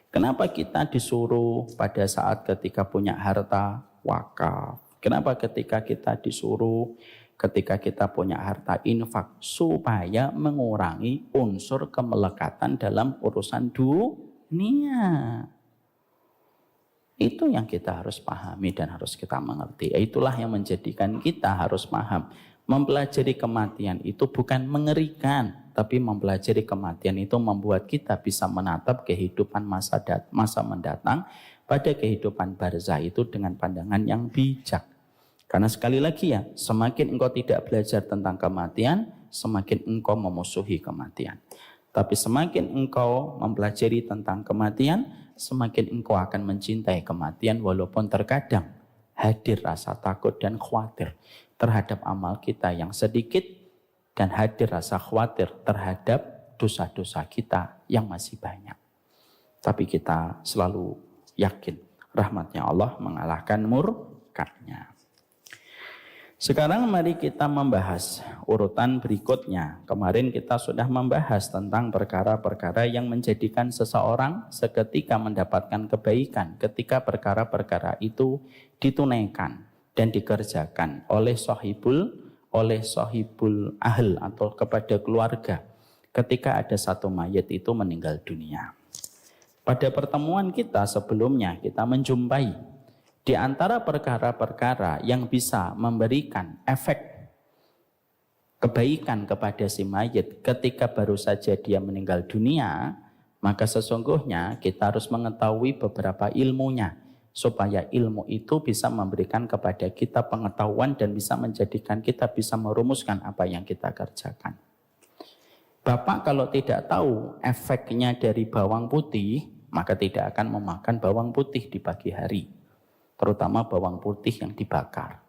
Kenapa kita disuruh pada saat ketika punya harta wakaf? Kenapa ketika kita disuruh ketika kita punya harta infak? Supaya mengurangi unsur kemelekatan dalam urusan dunia. Itu yang kita harus pahami dan harus kita mengerti. Itulah yang menjadikan kita harus paham. Mempelajari kematian itu bukan mengerikan, tapi mempelajari kematian itu membuat kita bisa menatap kehidupan masa mendatang pada kehidupan barzah itu dengan pandangan yang bijak. Karena sekali lagi ya, semakin engkau tidak belajar tentang kematian, semakin engkau memusuhi kematian. Tapi semakin engkau mempelajari tentang kematian, semakin engkau akan mencintai kematian walaupun terkadang hadir rasa takut dan khawatir terhadap amal kita yang sedikit dan hadir rasa khawatir terhadap dosa-dosa kita yang masih banyak. Tapi kita selalu yakin rahmatnya Allah mengalahkan murkanya. Sekarang mari kita membahas urutan berikutnya. Kemarin kita sudah membahas tentang perkara-perkara yang menjadikan seseorang seketika mendapatkan kebaikan ketika perkara-perkara itu ditunaikan dan dikerjakan oleh sahibul ahl atau kepada keluarga ketika ada satu mayat itu meninggal dunia. Pada pertemuan kita sebelumnya kita menjumpai di antara perkara-perkara yang bisa memberikan efek kebaikan kepada si mayit ketika baru saja dia meninggal dunia, maka sesungguhnya kita harus mengetahui beberapa ilmunya supaya ilmu itu bisa memberikan kepada kita pengetahuan dan bisa menjadikan kita bisa merumuskan apa yang kita kerjakan. Bapak kalau tidak tahu efeknya dari bawang putih, maka tidak akan memakan bawang putih di pagi hari. Terutama bawang putih yang dibakar.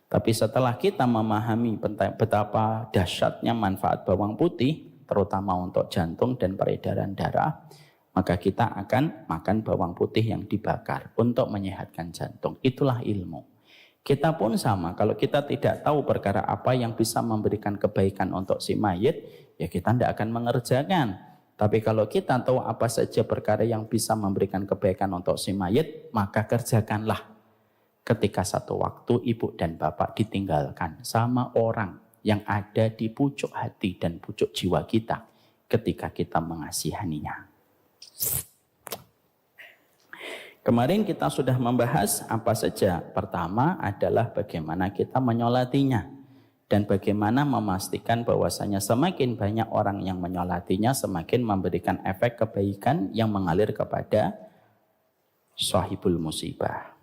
Tapi setelah kita memahami betapa dahsyatnya manfaat bawang putih, terutama untuk jantung dan peredaran darah, maka kita akan makan bawang putih yang dibakar untuk menyehatkan jantung. Itulah ilmu. Kita pun sama, kalau kita tidak tahu perkara apa yang bisa memberikan kebaikan untuk si mayit, ya kita tidak akan mengerjakan. Tapi kalau kita tahu apa saja perkara yang bisa memberikan kebaikan untuk si mayit, maka kerjakanlah. Ketika satu waktu ibu dan bapak ditinggalkan sama orang yang ada di pucuk hati dan pucuk jiwa kita ketika kita mengasihaninya. Kemarin kita sudah membahas apa saja. Pertama adalah bagaimana kita menyolatinya. Dan bagaimana memastikan bahwasanya semakin banyak orang yang menyolatinya, semakin memberikan efek kebaikan yang mengalir kepada sahibul musibah.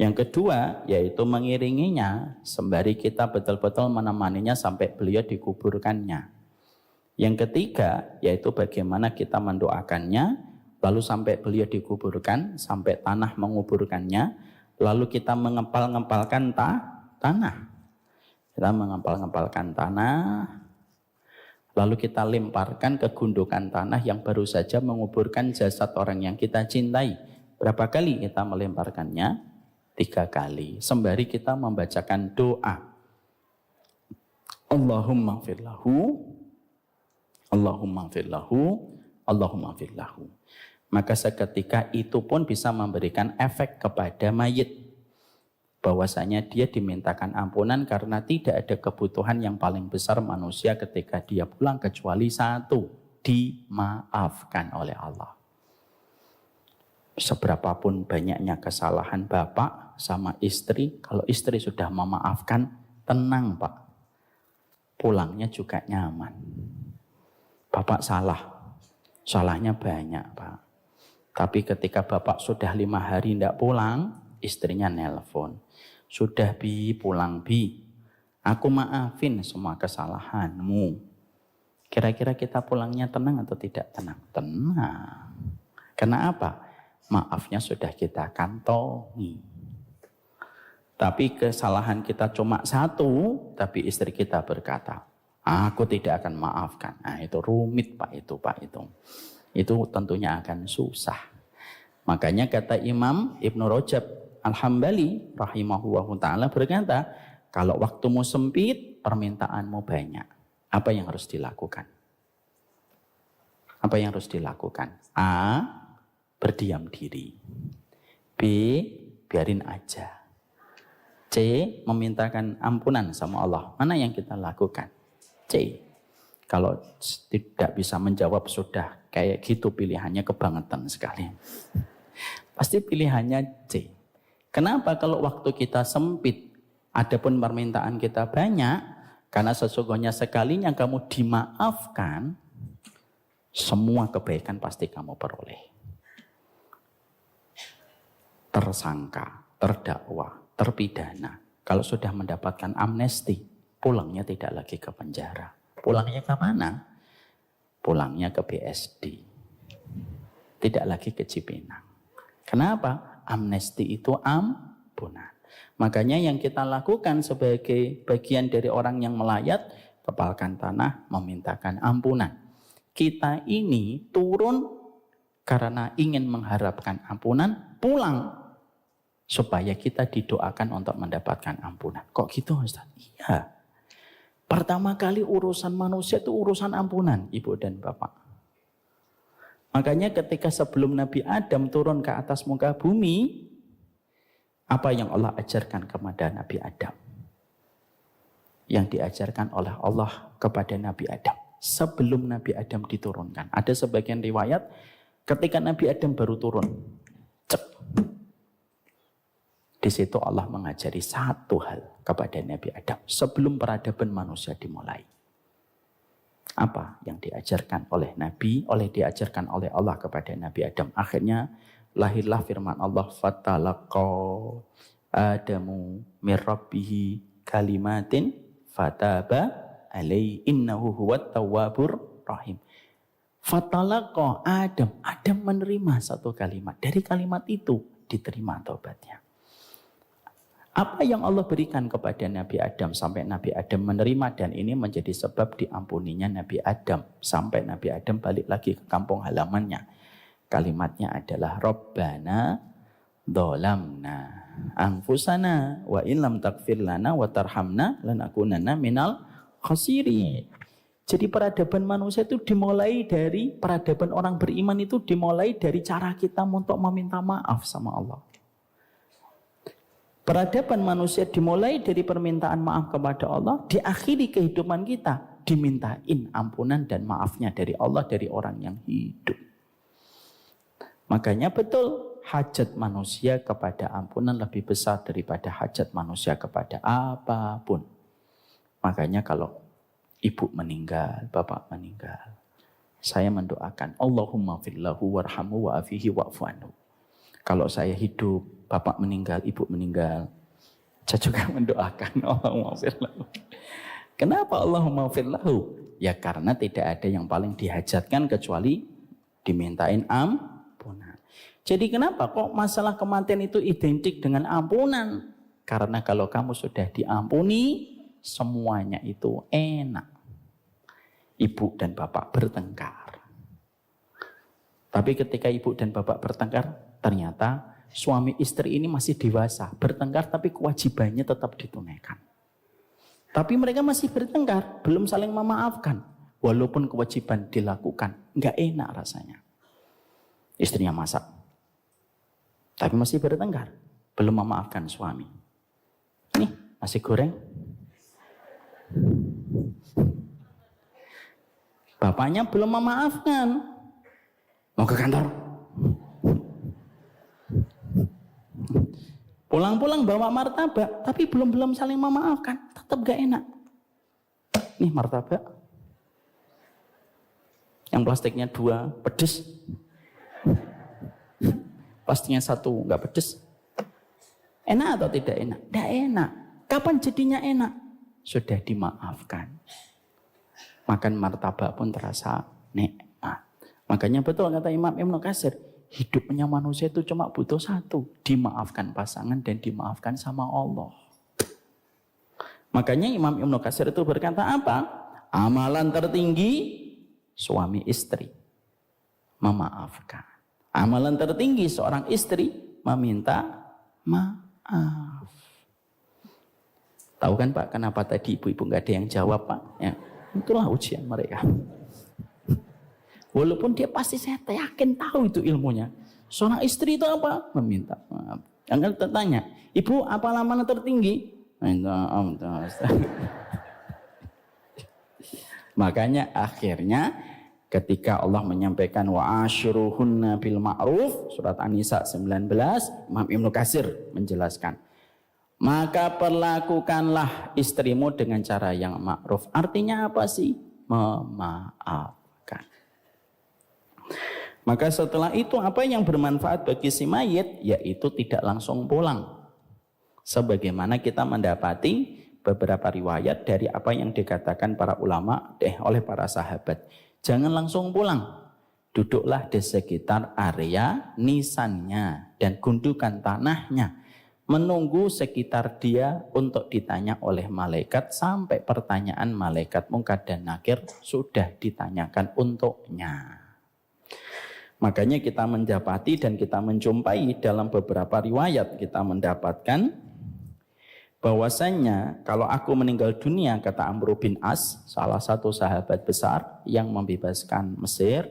Yang kedua yaitu mengiringinya sembari kita betul-betul menemaninya sampai beliau dikuburkannya. Yang ketiga yaitu bagaimana kita mendoakannya, lalu sampai beliau dikuburkan, sampai tanah menguburkannya, lalu kita mengepal-ngepalkan tanah. Kita mengempal-ngempalkan tanah, lalu kita lemparkan ke gundukan tanah yang baru saja menguburkan jasad orang yang kita cintai. Berapa kali kita melemparkannya? 3 kali. Sembari kita membacakan doa. Allahumma firlahu, Allahumma firlahu, Allahumma firlahu. Maka seketika itu pun bisa memberikan efek kepada mayit. Bahwasanya dia dimintakan ampunan karena tidak ada kebutuhan yang paling besar manusia ketika dia pulang kecuali satu, dimaafkan oleh Allah. Seberapapun banyaknya kesalahan bapak sama istri, kalau istri sudah memaafkan, tenang Pak. Pulangnya juga nyaman. Bapak salah, salahnya banyak Pak. Tapi ketika bapak sudah 5 hari tidak pulang, istrinya nelpon. Sudah Bi, pulang Bi. Aku maafin semua kesalahanmu. Kira-kira kita pulangnya tenang atau tidak tenang? Tenang. Kenapa? Maafnya sudah kita kantongi. Tapi kesalahan kita cuma 1, tapi istri kita berkata, aku tidak akan maafkan. Nah itu rumit Pak itu. Itu tentunya akan susah. Makanya kata Imam Ibnu Rajab Al-Hambali rahimahullahu ta'ala berkata, kalau waktumu sempit, permintaanmu banyak. Apa yang harus dilakukan? Apa yang harus dilakukan? A, berdiam diri. B, biarin aja. C, memintakan ampunan sama Allah. Mana yang kita lakukan? C. Kalau tidak bisa menjawab sudah kayak gitu pilihannya kebangetan sekali. Pasti pilihannya C. Kenapa kalau waktu kita sempit, adapun permintaan kita banyak, karena sesungguhnya sekalinya kamu dimaafkan, semua kebaikan pasti kamu peroleh. Tersangka, terdakwa, terpidana, kalau sudah mendapatkan amnesti, pulangnya tidak lagi ke penjara. Pulangnya ke mana? Pulangnya ke BSD. Tidak lagi ke Cipinang. Kenapa? Amnesti itu ampunan. Makanya yang kita lakukan sebagai bagian dari orang yang melayat, kepalkan tanah, memintakan ampunan. Kita ini turun karena ingin mengharapkan ampunan, pulang supaya kita didoakan untuk mendapatkan ampunan. Kok gitu Ustaz? Iya. Pertama kali urusan manusia itu urusan ampunan, Ibu dan Bapak. Makanya ketika sebelum Nabi Adam turun ke atas muka bumi, apa yang Allah ajarkan kepada Nabi Adam? Yang diajarkan oleh Allah kepada Nabi Adam sebelum Nabi Adam diturunkan. Ada sebagian riwayat ketika Nabi Adam baru turun. Cek. Di situ Allah mengajari satu hal kepada Nabi Adam sebelum peradaban manusia dimulai. Apa yang diajarkan oleh Nabi, diajarkan oleh Allah kepada Nabi Adam. Akhirnya lahirlah firman Allah, fatalaqa Adamu mir rabbihi kalimatin fataba alaihi innahu huwat tawwabur rahim. Fatalaqa Adam menerima satu kalimat. Dari kalimat itu diterima taubatnya. Apa yang Allah berikan kepada Nabi Adam sampai Nabi Adam menerima, dan ini menjadi sebab diampuninya Nabi Adam sampai Nabi Adam balik lagi ke kampung halamannya. Kalimatnya adalah Rabbana dzalamna anfusana wa illam taghfir lana wa tarhamna lanakunanna minal khasirin. Jadi peradaban manusia itu dimulai dari peradaban orang beriman itu dimulai dari cara kita untuk meminta maaf sama Allah. Peradaban manusia dimulai dari permintaan maaf kepada Allah, diakhiri kehidupan kita dimintain ampunan dan maafnya dari Allah, dari orang yang hidup. Makanya betul hajat manusia kepada ampunan lebih besar daripada hajat manusia kepada apapun. Makanya kalau ibu meninggal, bapak meninggal, saya mendoakan Allahumma fillahu warhamhu wa'afihi wa'fu anhu. Kalau saya hidup, bapak meninggal, ibu meninggal, saya juga mendoakan Allahumma firlahu. Kenapa Allahumma firlahu? Ya karena tidak ada yang paling dihajatkan kecuali dimintain ampunan. Jadi kenapa kok masalah kematian itu identik dengan ampunan? Karena kalau kamu sudah diampuni, semuanya itu enak. Ibu dan bapak bertengkar. Tapi ketika ibu dan bapak bertengkar, ternyata suami istri ini masih dewasa. Bertengkar tapi kewajibannya tetap ditunaikan. Tapi mereka masih bertengkar, belum saling memaafkan. Walaupun kewajiban dilakukan, nggak enak rasanya. Istrinya masak, tapi masih bertengkar, belum memaafkan suami. Nih, nasi goreng. Bapaknya belum memaafkan. Mau ke kantor. Pulang-pulang bawa martabak, tapi belum saling memaafkan, tetap gak enak. Nih martabak, yang plastiknya 2 pedes, plastiknya 1 gak pedes. Enak atau tidak enak? Tidak enak. Kapan jadinya enak? Sudah dimaafkan. Makan martabak pun terasa nikmat. Makanya betul kata Imam Ibnu Katsir, hidupnya manusia itu cuma butuh 1, dimaafkan pasangan dan dimaafkan sama Allah. Makanya Imam Ibnu Katsir itu berkata apa? Amalan tertinggi suami istri memaafkan. Amalan tertinggi seorang istri meminta maaf. Tahu kan Pak, kenapa tadi ibu-ibu nggak ada yang jawab Pak? Ya, itulah ujian mereka. Walaupun dia pasti saya yakin tahu itu ilmunya. Seorang istri itu apa? Meminta maaf. Yang tertanya, ibu apa amalan tertinggi? Minta maaf. Makanya akhirnya ketika Allah menyampaikan wa ashiruhunna bil ma'ruf, surat An-Nisa 19, Imam Ibnu Katsir menjelaskan, maka perlakukanlah istrimu dengan cara yang ma'ruf. Artinya apa sih? Memaafkan. Maka setelah itu apa yang bermanfaat bagi si mayit? Yaitu tidak langsung pulang. Sebagaimana kita mendapati beberapa riwayat dari apa yang dikatakan para ulama oleh para sahabat. Jangan langsung pulang. Duduklah di sekitar area nisannya dan gundukan tanahnya. Menunggu sekitar dia untuk ditanya oleh malaikat sampai pertanyaan malaikat Munkar dan Nakir sudah ditanyakan untuknya. Makanya kita mendapati dan kita menjumpai dalam beberapa riwayat kita mendapatkan bahwasannya kalau aku meninggal dunia, kata Amr bin As, salah satu sahabat besar yang membebaskan Mesir,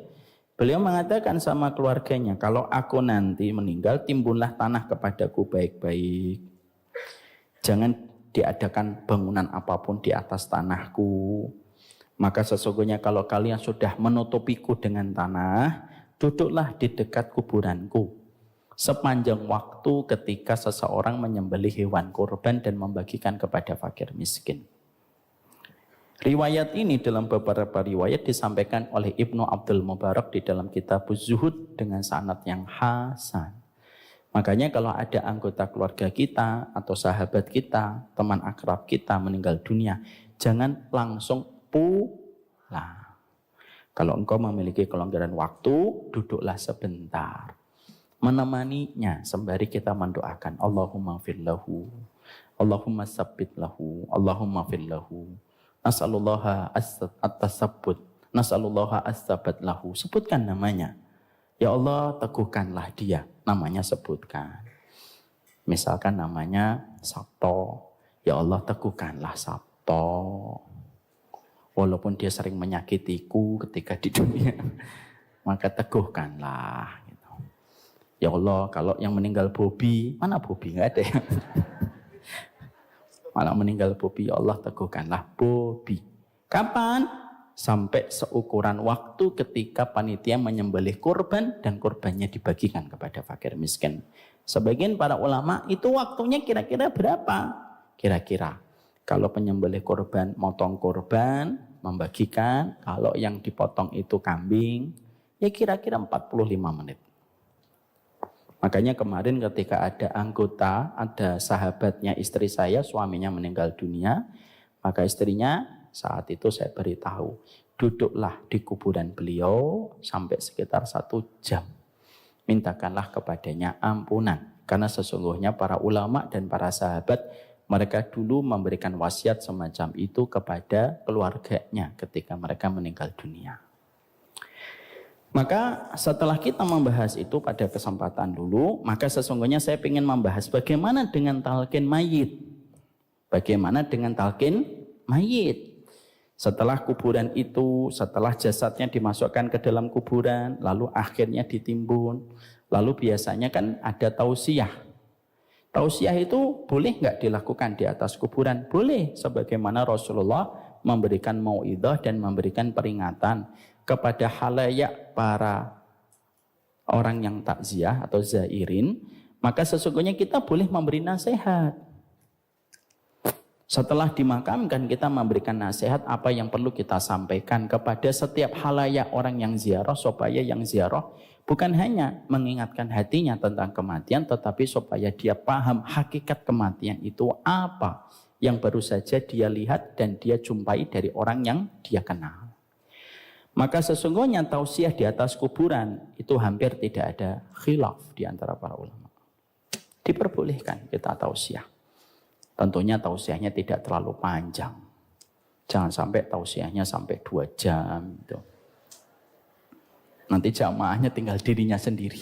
beliau mengatakan sama keluarganya, kalau aku nanti meninggal timbunlah tanah kepadaku baik-baik. Jangan diadakan bangunan apapun di atas tanahku. Maka sesungguhnya kalau kalian sudah menutupiku dengan tanah, duduklah di dekat kuburanku sepanjang waktu ketika seseorang menyembelih hewan kurban dan membagikan kepada fakir miskin. Riwayat ini dalam beberapa riwayat disampaikan oleh Ibnu Abdul Mubarak di dalam kitab Zuhud dengan sanad yang hasan. Makanya kalau ada anggota keluarga kita atau sahabat kita, teman akrab kita meninggal dunia, jangan langsung pulang. Kalau engkau memiliki kelonggaran waktu, duduklah sebentar. Menemaninya sembari kita mendoakan. Allahumma firlahu, Allahumma sabbit lahu, Allahumma firlahu. Nas'alullaha at-tasabbut, nas'alullaha as-sabat lahu. Sebutkan namanya. Ya Allah, teguhkanlah dia. Namanya sebutkan. Misalkan namanya Sabto. Ya Allah, teguhkanlah Sabto. Walaupun dia sering menyakitiku ketika di dunia, maka teguhkanlah. Gitu. Ya Allah, kalau yang meninggal Bobi, mana Bobi? Nggak ada ya. Malah meninggal Bobi, ya Allah teguhkanlah Bobi. Kapan? Sampai seukuran waktu ketika panitia menyembelih kurban dan kurbannya dibagikan kepada fakir miskin. Sebagian para ulama itu waktunya kira-kira berapa? Kira-kira. Kalau penyembelih kurban, motong kurban, membagikan. Kalau yang dipotong itu kambing, ya kira-kira 45 menit. Makanya kemarin ketika ada anggota, ada sahabatnya istri saya, suaminya meninggal dunia, maka istrinya saat itu saya beritahu, duduklah di kuburan beliau sampai sekitar 1 jam. Mintakanlah kepadanya ampunan. Karena sesungguhnya para ulama dan para sahabat Mereka dulu memberikan wasiat semacam itu kepada keluarganya ketika mereka meninggal dunia. Maka setelah kita membahas itu pada kesempatan dulu, maka sesungguhnya saya ingin membahas bagaimana dengan talqin mayit. Bagaimana dengan talqin mayit? Setelah kuburan itu, setelah jasadnya dimasukkan ke dalam kuburan, lalu akhirnya ditimbun, lalu biasanya kan ada tausiah. Tausiah itu boleh nggak dilakukan di atas kuburan? Boleh, sebagaimana Rasulullah memberikan mau'idhah dan memberikan peringatan kepada halayak para orang yang takziah atau zairin, maka sesungguhnya kita boleh memberi nasihat. Setelah dimakamkan, kita memberikan nasihat apa yang perlu kita sampaikan kepada setiap halayak orang yang ziarah, supaya yang ziarah bukan hanya mengingatkan hatinya tentang kematian, tetapi supaya dia paham hakikat kematian itu apa yang baru saja dia lihat dan dia jumpai dari orang yang dia kenal. Maka sesungguhnya tausiah di atas kuburan itu hampir tidak ada khilaf di antara para ulama. Diperbolehkan kita tausiah. Tentunya tausiahnya tidak terlalu panjang. Jangan sampai tausiahnya sampai 2 jam. Gitu. Nanti jamaahnya tinggal dirinya sendiri.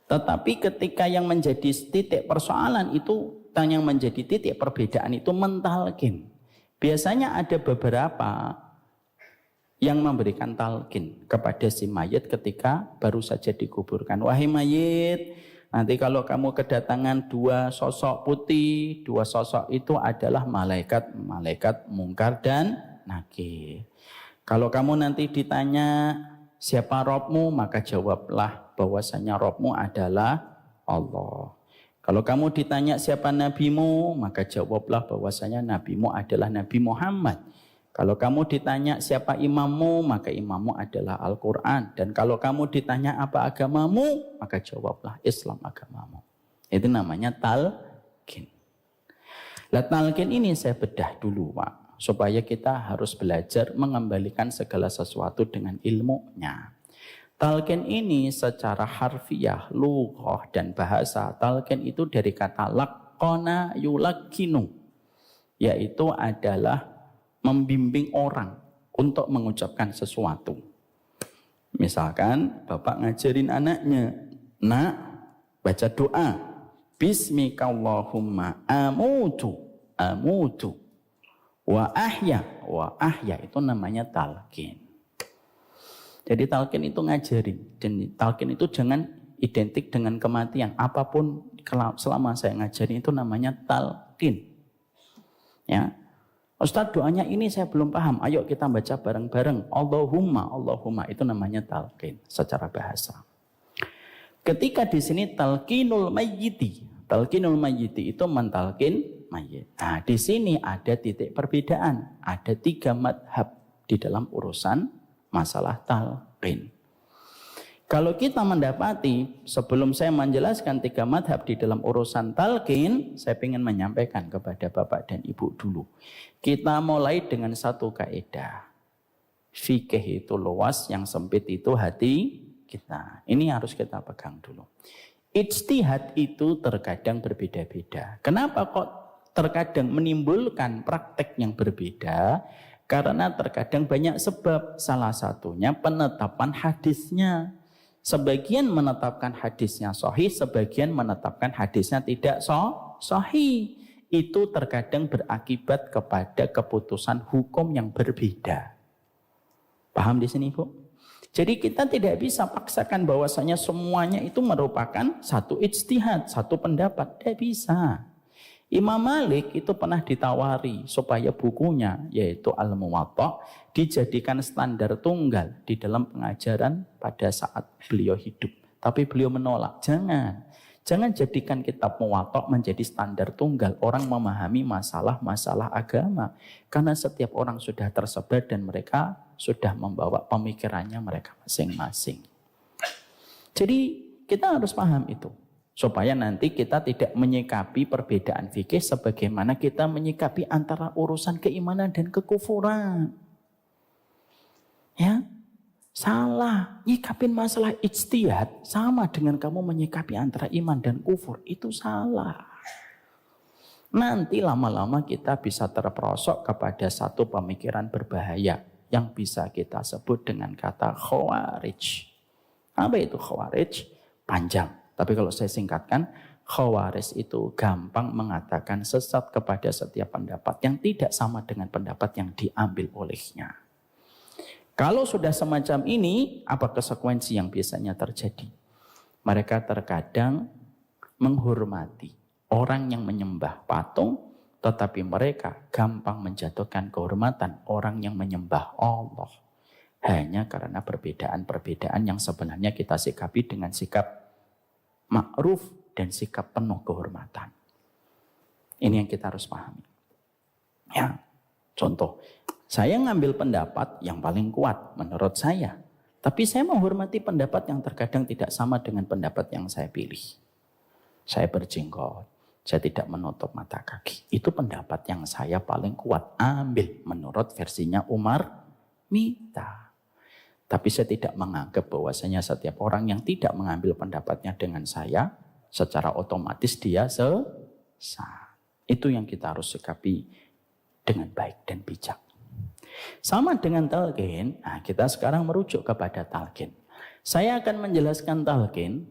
Tetapi ketika yang menjadi titik persoalan itu, yang menjadi titik perbedaan itu mentalkin. Biasanya ada beberapa yang memberikan talqin kepada si mayit ketika baru saja dikuburkan. Wahai mayit, nanti kalau kamu kedatangan 2 sosok putih, 2 sosok itu adalah malaikat mungkar dan nakir. Kalau kamu nanti ditanya siapa Robmu, maka jawablah bahwasanya Robmu adalah Allah. Kalau kamu ditanya siapa nabimu, maka jawablah bahwasanya nabimu adalah Nabi Muhammad. Kalau kamu ditanya siapa imammu, maka imammu adalah Al-Quran. Dan kalau kamu ditanya apa agamamu, maka jawablah Islam agamamu. Itu namanya talqin. Nah, talqin ini saya bedah dulu, Pak. Supaya kita harus belajar mengembalikan segala sesuatu dengan ilmunya. Talqin ini secara harfiah, lughah, dan bahasa. Talqin itu dari kata laqqana yulaqqinu. Yaitu adalah membimbing orang untuk mengucapkan sesuatu. Misalkan bapak ngajarin anaknya, nak baca doa, Bismikallahumma amutu wa ahya itu namanya talqin. Jadi talqin itu ngajarin, dan talqin itu jangan identik dengan kematian. Apapun selama saya ngajarin itu namanya talqin. Ya. Ustaz, doanya ini saya belum paham. Ayo kita baca bareng-bareng. Allahumma itu namanya talqin secara bahasa. Ketika di sini talqinul mayyiti itu mentalqin mayit. Nah, di sini ada titik perbedaan. Ada 3 madhab di dalam urusan masalah talqin. Kalau kita mendapati, sebelum saya menjelaskan 3 madhab di dalam urusan talqin, saya ingin menyampaikan kepada Bapak dan Ibu dulu. Kita mulai dengan satu kaidah. Fikih itu luas, yang sempit itu hati kita. Ini harus kita pegang dulu. Ijtihad itu terkadang berbeda-beda. Kenapa kok terkadang menimbulkan praktek yang berbeda? Karena terkadang banyak sebab. Salah satunya penetapan hadisnya. Sebagian menetapkan hadisnya sahih, sebagian menetapkan hadisnya tidak sahih. Itu terkadang berakibat kepada keputusan hukum yang berbeda. Paham di sini, Bu? Jadi kita tidak bisa paksakan bahwasanya semuanya itu merupakan satu ijtihad, satu pendapat. Tidak bisa. Imam Malik itu pernah ditawari supaya bukunya, yaitu Al-Muwatta, dijadikan standar tunggal di dalam pengajaran pada saat beliau hidup. Tapi beliau menolak. Jangan jadikan kitab Muwatta menjadi standar tunggal orang memahami masalah-masalah agama. Karena setiap orang sudah tersebar dan mereka sudah membawa pemikirannya mereka masing-masing. Jadi kita harus paham itu. Supaya nanti kita tidak menyikapi perbedaan fikih sebagaimana kita menyikapi antara urusan keimanan dan kekufuran. Ya, salah. Nyikapin masalah ijtihad sama dengan kamu menyikapi antara iman dan kufur. Itu salah. Nanti lama-lama kita bisa terperosok kepada satu pemikiran berbahaya yang bisa kita sebut dengan kata khawarij. Apa itu khawarij? Panjang. Tapi kalau saya singkatkan, khawarij itu gampang mengatakan sesat kepada setiap pendapat yang tidak sama dengan pendapat yang diambil olehnya. Kalau sudah semacam ini, apa konsekuensi yang biasanya terjadi? Mereka terkadang menghormati orang yang menyembah patung, tetapi mereka gampang menjatuhkan kehormatan orang yang menyembah Allah. Hanya karena perbedaan-perbedaan yang sebenarnya kita sikapi dengan sikap ma'ruf dan sikap penuh kehormatan. Ini yang kita harus pahami. Ya, contoh, saya ngambil pendapat yang paling kuat menurut saya. Tapi saya menghormati pendapat yang terkadang tidak sama dengan pendapat yang saya pilih. Saya berjenggot, saya tidak menutup mata kaki. Itu pendapat yang saya paling kuat. Ambil menurut versinya Umar Mita. Tapi saya tidak menganggap bahwasanya setiap orang yang tidak mengambil pendapatnya dengan saya, secara otomatis dia sesat. Itu yang kita harus sikapi dengan baik dan bijak. Sama dengan talqin, nah kita sekarang merujuk kepada talqin. Saya akan menjelaskan talqin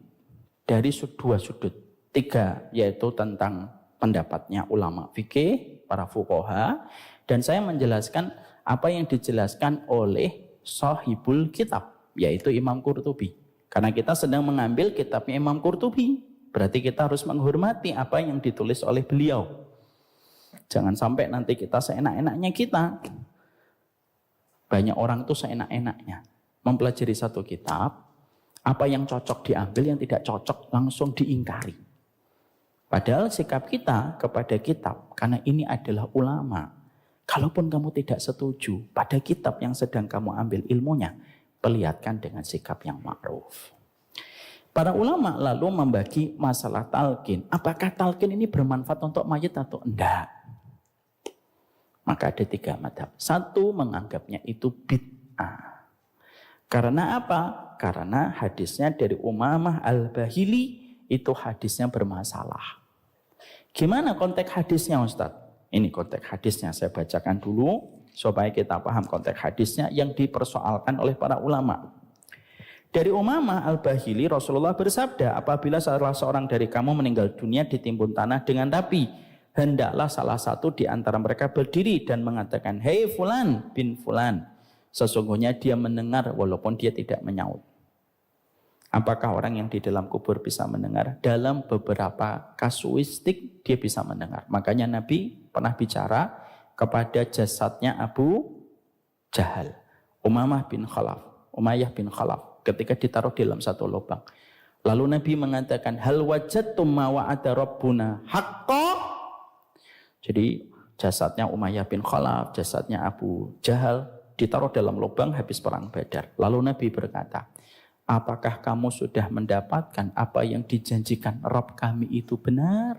dari dua sudut. Tiga, yaitu tentang pendapatnya ulama fikih, para fuqaha. Dan saya menjelaskan apa yang dijelaskan oleh sahibul kitab, yaitu Imam Qurtubi. Karena kita sedang mengambil kitabnya Imam Qurtubi, berarti kita harus menghormati apa yang ditulis oleh beliau. Jangan sampai nanti kita seenak-enaknya kita. Banyak orang tuh seenak-enaknya mempelajari satu kitab, apa yang cocok diambil, yang tidak cocok langsung diingkari. Padahal sikap kita kepada kitab, karena ini adalah ulama. Kalaupun kamu tidak setuju pada kitab yang sedang kamu ambil ilmunya, perlihatkan dengan sikap yang ma'ruf. Para ulama lalu membagi masalah talqin. Apakah talqin ini bermanfaat untuk mayit atau enggak? Maka ada tiga madhab. Satu, menganggapnya itu bid'ah. Karena apa? Karena hadisnya dari Umamah Al-Bahili itu hadisnya bermasalah. Gimana konteks hadisnya Ustaz? Ini konteks hadisnya saya bacakan dulu supaya kita paham konteks hadisnya yang dipersoalkan oleh para ulama. Dari Umamah Al-Bahili Rasulullah bersabda, apabila salah seorang dari kamu meninggal dunia ditimbun tanah dengan api, hendaklah salah satu di antara mereka berdiri dan mengatakan, hei fulan bin fulan, sesungguhnya dia mendengar walaupun dia tidak menyaut. Apakah orang yang di dalam kubur bisa mendengar? Dalam beberapa kasuistik dia bisa mendengar. Makanya Nabi pernah bicara kepada jasadnya Abu Jahal, Umayyah bin Khalaf, ketika ditaruh di dalam satu lubang. Lalu Nabi mengatakan, hal wajadtum ma wa'ada rabbuna haqqa. Jadi jasadnya Umayyah bin Khalaf, jasadnya Abu Jahal ditaruh dalam lubang habis perang Badar. Lalu Nabi berkata, apakah kamu sudah mendapatkan apa yang dijanjikan Rabb kami itu benar?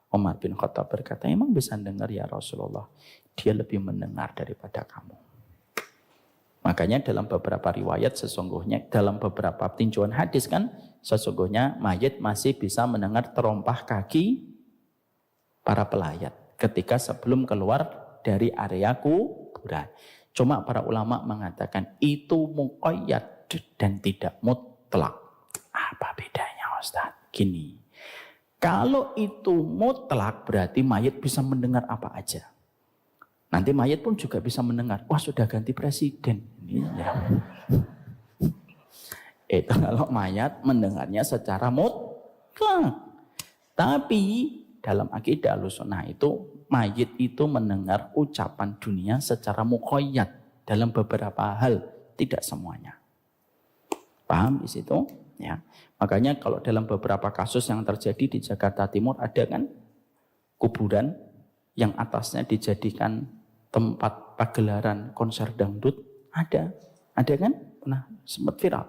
Umar bin Khattab berkata, emang bisa dengar ya Rasulullah? Dia lebih mendengar daripada kamu. Makanya dalam beberapa riwayat sesungguhnya, dalam beberapa tinjauan hadis kan, sesungguhnya mayit masih bisa mendengar terompah kaki para pelayat ketika sebelum keluar dari area kuburan. Cuma para ulama mengatakan itu muqayyad dan tidak mutlak. Apa bedanya Ustaz? Gini, kalau itu mutlak berarti mayit bisa mendengar apa aja. Nanti mayit pun juga bisa mendengar, wah sudah ganti presiden. Ya. Itu kalau mayat mendengarnya secara mutlak. Tapi dalam akidah Ahlussunnah itu mayit itu mendengar ucapan dunia secara muqayyad dalam beberapa hal, tidak semuanya. Paham di situ? Ya. Makanya kalau dalam beberapa kasus yang terjadi di Jakarta Timur ada kan kuburan yang atasnya dijadikan tempat pagelaran konser dangdut, ada kan? Pernah sempat viral.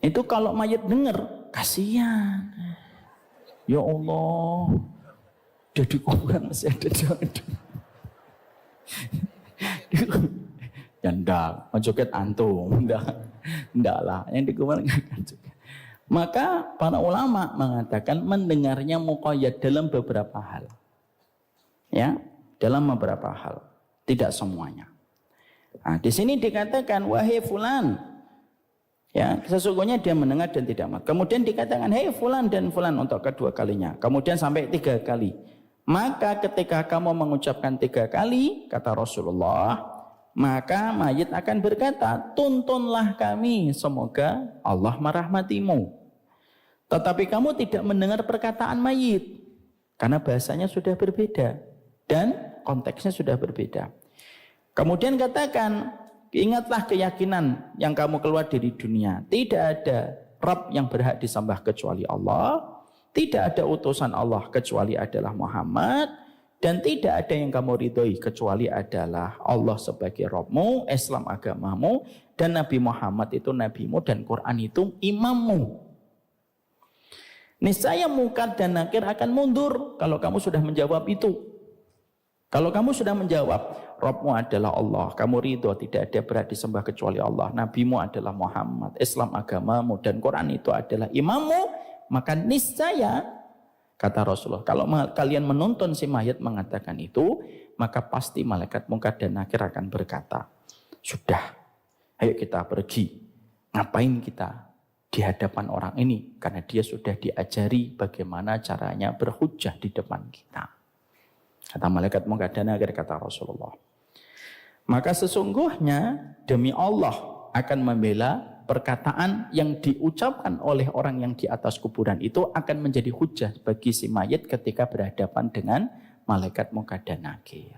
Itu kalau mayat dengar, kasihan. Ya Allah, jadi kuburan masih ada dangdut. Ya enggak, mau joget antum, enggak lah, yang di kuburan enggak akan joget. Maka para ulama mengatakan mendengarnya muqayyad dalam beberapa hal. Ya, dalam beberapa hal, tidak semuanya. Nah, di sini dikatakan wahai fulan, ya, sesungguhnya dia mendengar dan tidak mati. Kemudian dikatakan hei fulan dan fulan untuk kedua kalinya. Kemudian sampai 3 kali. Maka ketika kamu mengucapkan 3 kali, kata Rasulullah, maka mayit akan berkata, tuntunlah kami, semoga Allah merahmatimu. Tetapi kamu tidak mendengar perkataan mayit, karena bahasanya sudah berbeda dan konteksnya sudah berbeda. Kemudian katakan, ingatlah keyakinan yang kamu keluar dari dunia. Tidak ada Rabb yang berhak disembah kecuali Allah. Tidak ada utusan Allah kecuali adalah Muhammad. Dan tidak ada yang kamu ridhoi kecuali adalah Allah sebagai Rabbmu, Islam agamamu, dan Nabi Muhammad itu nabimu, dan Quran itu imammu. Niscaya mungkar dan nakir akan mundur kalau kamu sudah menjawab itu. Kalau kamu sudah menjawab, Rabbmu adalah Allah, kamu ridho tidak ada berhak disembah kecuali Allah, nabimu adalah Muhammad, Islam agamamu, dan Quran itu adalah imammu, maka niscaya, kata Rasulullah, kalau kalian menuntun si mayat mengatakan itu, maka pasti malaikat mungkar dan nakir akan berkata, sudah, ayo kita pergi. Ngapain kita di hadapan orang ini? Karena dia sudah diajari bagaimana caranya berhujjah di depan kita. Kata malaikat mungkar dan nakir, kata Rasulullah. Maka sesungguhnya demi Allah akan membela perkataan yang diucapkan oleh orang yang di atas kuburan itu akan menjadi hujjah bagi si mayit ketika berhadapan dengan malaikat mungkar dan nakir.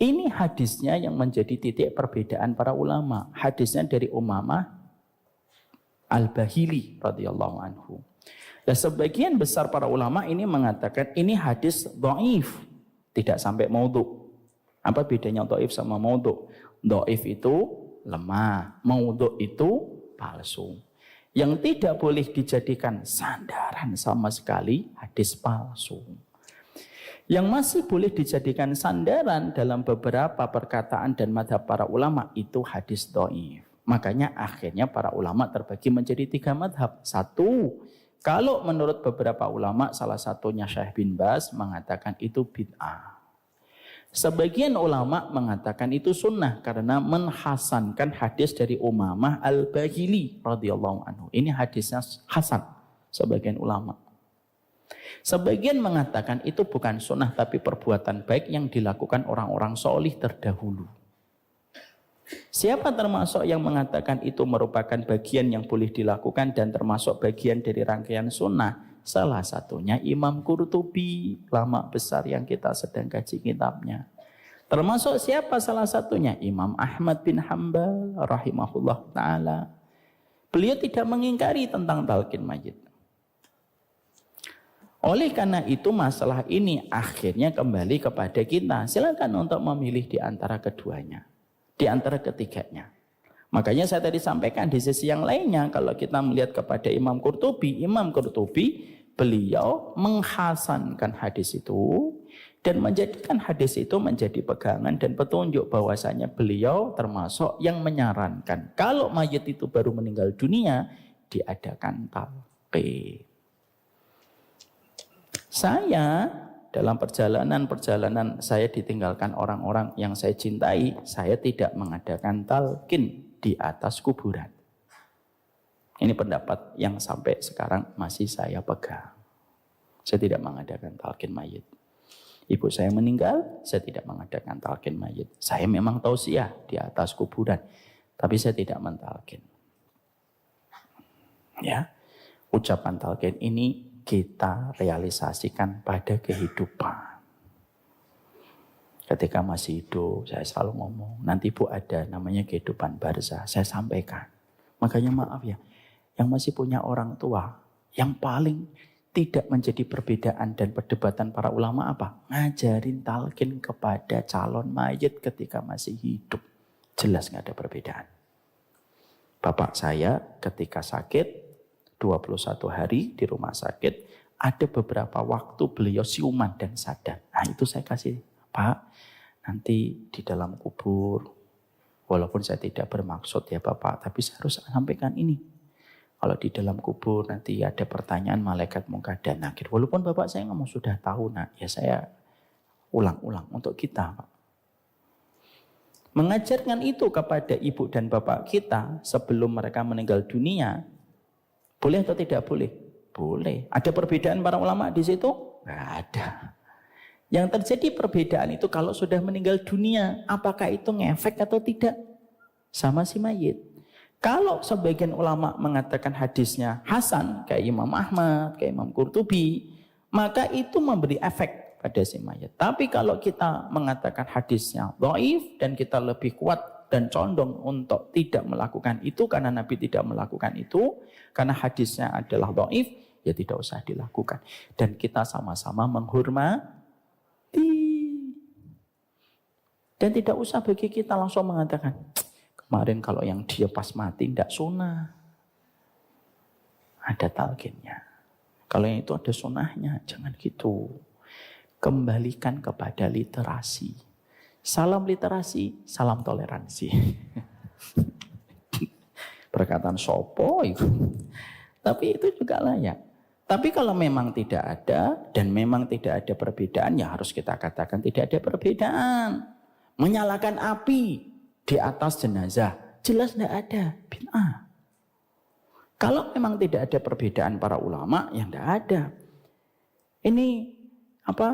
Ini hadisnya yang menjadi titik perbedaan para ulama. Hadisnya dari Umamah Al-Bahili radhiyallahu anhu. Dan sebagian besar para ulama ini mengatakan ini hadis dhaif, tidak sampai maudhu. Apa bedanya dhaif sama maudhu? Dhaif itu lemah, maudhu itu palsu. Yang tidak boleh dijadikan sandaran sama sekali hadis palsu. Yang masih boleh dijadikan sandaran dalam beberapa perkataan dan madhab para ulama itu hadis dhaif. Makanya akhirnya para ulama terbagi menjadi 3 madhab. 1, kalau menurut beberapa ulama, salah satunya Syekh bin Baz mengatakan itu bid'ah. Sebagian ulama mengatakan itu sunnah karena menhasankan hadis dari Umamah Al-Bahili radhiyallahu anhu. Ini hadisnya hasan, sebagian ulama. Sebagian mengatakan itu bukan sunnah tapi perbuatan baik yang dilakukan orang-orang solih terdahulu. Siapa termasuk yang mengatakan itu merupakan bagian yang boleh dilakukan dan termasuk bagian dari rangkaian sunnah? Salah satunya Imam Qurtubi, ulama besar yang kita sedang kaji kitabnya. Termasuk siapa salah satunya? Imam Ahmad bin Hanbal rahimahullah ta'ala. Beliau tidak mengingkari tentang talqin mayit. Oleh karena itu masalah ini akhirnya kembali kepada kita. Silakan untuk memilih di antara keduanya. Di antara ketiganya. Makanya saya tadi sampaikan di sisi yang lainnya, kalau kita melihat kepada Imam Qurtubi beliau menghasankan hadis itu dan menjadikan hadis itu menjadi pegangan dan petunjuk bahwasanya beliau termasuk yang menyarankan kalau mayit itu baru meninggal dunia diadakan talqin. Saya dalam perjalanan saya ditinggalkan orang-orang yang saya cintai, saya tidak mengadakan talqin di atas kuburan. Ini pendapat yang sampai sekarang masih saya pegang. Saya tidak mengadakan talqin mayit. Ibu saya meninggal, saya tidak mengadakan talqin mayit. Saya memang tausiah di atas kuburan, tapi saya tidak mentalqin. Ya, ucapan talqin ini kita realisasikan pada kehidupan. Ketika masih hidup, saya selalu ngomong, nanti Bu ada namanya kehidupan barzah, saya sampaikan. Makanya maaf ya, yang masih punya orang tua, yang paling tidak menjadi perbedaan dan perdebatan para ulama apa? Ngajarin talqin kepada calon mayit ketika masih hidup. Jelas nggak ada perbedaan. Bapak saya ketika sakit, 21 hari di rumah sakit, ada beberapa waktu beliau siuman dan sadar. Nah itu saya kasih, Pak, nanti di dalam kubur, walaupun saya tidak bermaksud ya Bapak, tapi saya harus sampaikan ini. Kalau di dalam kubur nanti ada pertanyaan malaikat mungkar dan nakir. Walaupun Bapak saya ngomong sudah tahu nak, ya saya ulang-ulang untuk kita Pak. Mengajarkan itu kepada ibu dan bapak kita sebelum mereka meninggal dunia, boleh atau tidak boleh? Boleh. Ada perbedaan para ulama di situ? Nggak ada. Yang terjadi perbedaan itu kalau sudah meninggal dunia, apakah itu ngefek atau tidak? Sama si mayit. Kalau sebagian ulama mengatakan hadisnya hasan, kayak Imam Ahmad, kayak Imam Qurtubi, maka itu memberi efek pada si mayit. Tapi kalau kita mengatakan hadisnya dhaif dan kita lebih kuat dan condong untuk tidak melakukan itu karena Nabi tidak melakukan itu, karena hadisnya adalah dhaif, ya tidak usah dilakukan. Dan kita sama-sama menghormati. Dan tidak usah bagi kita langsung mengatakan, kemarin kalau yang dia pas mati tidak sunnah. Ada talqinnya. Kalau yang itu ada sunnahnya, jangan gitu. Kembalikan kepada literasi. Salam literasi, salam toleransi. Perkataan sopo itu. Tapi itu juga layak. Tapi kalau memang tidak ada dan memang tidak ada perbedaan, ya harus kita katakan tidak ada perbedaan. Menyalakan api di atas jenazah, jelas tidak ada bid'ah. Kalau memang tidak ada perbedaan para ulama, yang tidak ada. Ini apa?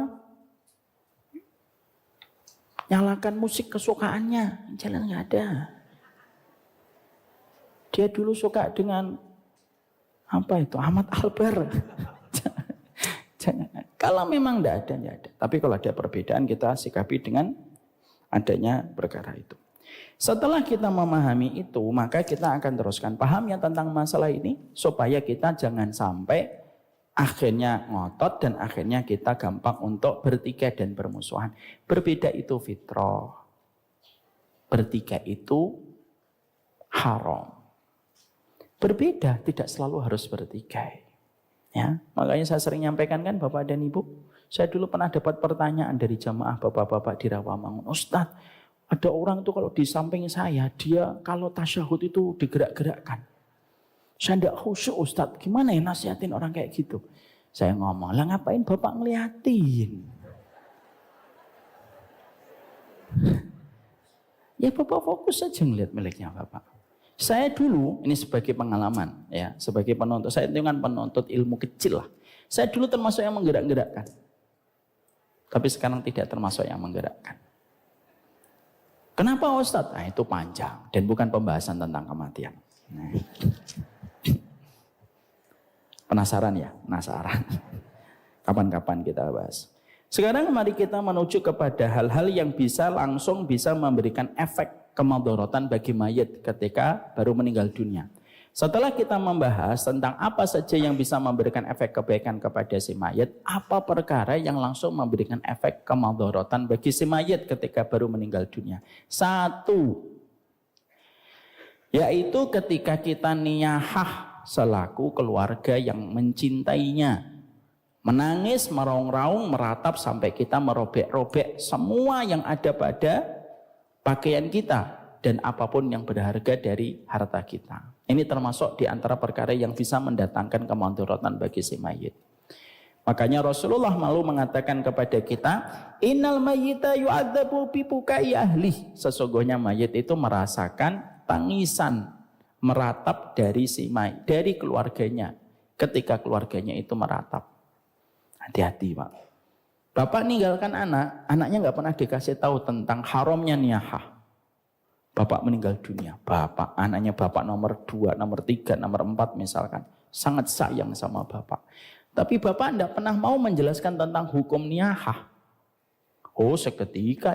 Nyalakan musik kesukaannya, jelas nggak ada. Dia dulu suka dengan apa itu? Ahmad Albar. Jangan. Kalau memang tidak ada, tidak ada. Tapi kalau ada perbedaan kita sikapi dengan adanya perkara itu. Setelah kita memahami itu, maka kita akan teruskan pahamnya tentang masalah ini supaya kita jangan sampai akhirnya ngotot dan akhirnya kita gampang untuk bertikai dan bermusuhan. Berbeda itu fitrah. Bertikai itu haram. Berbeda tidak selalu harus bertikai. Ya, makanya saya sering nyampaikan kan Bapak dan Ibu, saya dulu pernah dapat pertanyaan dari jamaah bapak-bapak di Rawamangun. Ustadz, ada orang itu kalau di samping saya, dia kalau tasyahud itu digerak-gerakkan. Saya tidak khusyuk Ustadz, gimana ya nasihatin orang kayak gitu? Saya ngomong, lah ngapain Bapak ngeliatin? Ya Bapak fokus saja ngeliat miliknya Bapak. Saya dulu, ini sebagai pengalaman, ya sebagai penuntut, saya itu kan penuntut ilmu kecil lah. Saya dulu termasuk yang menggerak-gerakkan. Tapi sekarang tidak termasuk yang menggerakkan. Kenapa Ustadz? Nah, itu panjang dan bukan pembahasan tentang kematian. Nah. Penasaran ya? Penasaran. Kapan-kapan kita bahas. Sekarang mari kita menuju kepada hal-hal yang bisa langsung bisa memberikan efek kemadharatan bagi mayit ketika baru meninggal dunia. Setelah kita membahas tentang apa saja yang bisa memberikan efek kebaikan kepada si mayit, apa perkara yang langsung memberikan efek kemadharatan bagi si mayit ketika baru meninggal dunia. Satu, yaitu ketika kita niyahah selaku keluarga yang mencintainya. Menangis, meraung-raung, meratap sampai kita merobek-robek semua yang ada pada pakaian kita dan apapun yang berharga dari harta kita. Ini termasuk di antara perkara yang bisa mendatangkan kemadharatan bagi si mayit. Makanya Rasulullah malu mengatakan kepada kita, innal mayyita yu'adzabu bi bukai ahli. Sesungguhnya mayit itu merasakan tangisan meratap dari si mayit, dari keluarganya ketika keluarganya itu meratap. Hati-hati Pak. Bapak ninggalkan anak, anaknya nggak pernah dikasih tahu tentang haramnya niyahah. Bapak meninggal dunia, bapak, anaknya bapak nomor 2, nomor 3, nomor 4 misalkan. Sangat sayang sama bapak. Tapi bapak tidak pernah mau menjelaskan tentang hukum niyahah. Oh seketika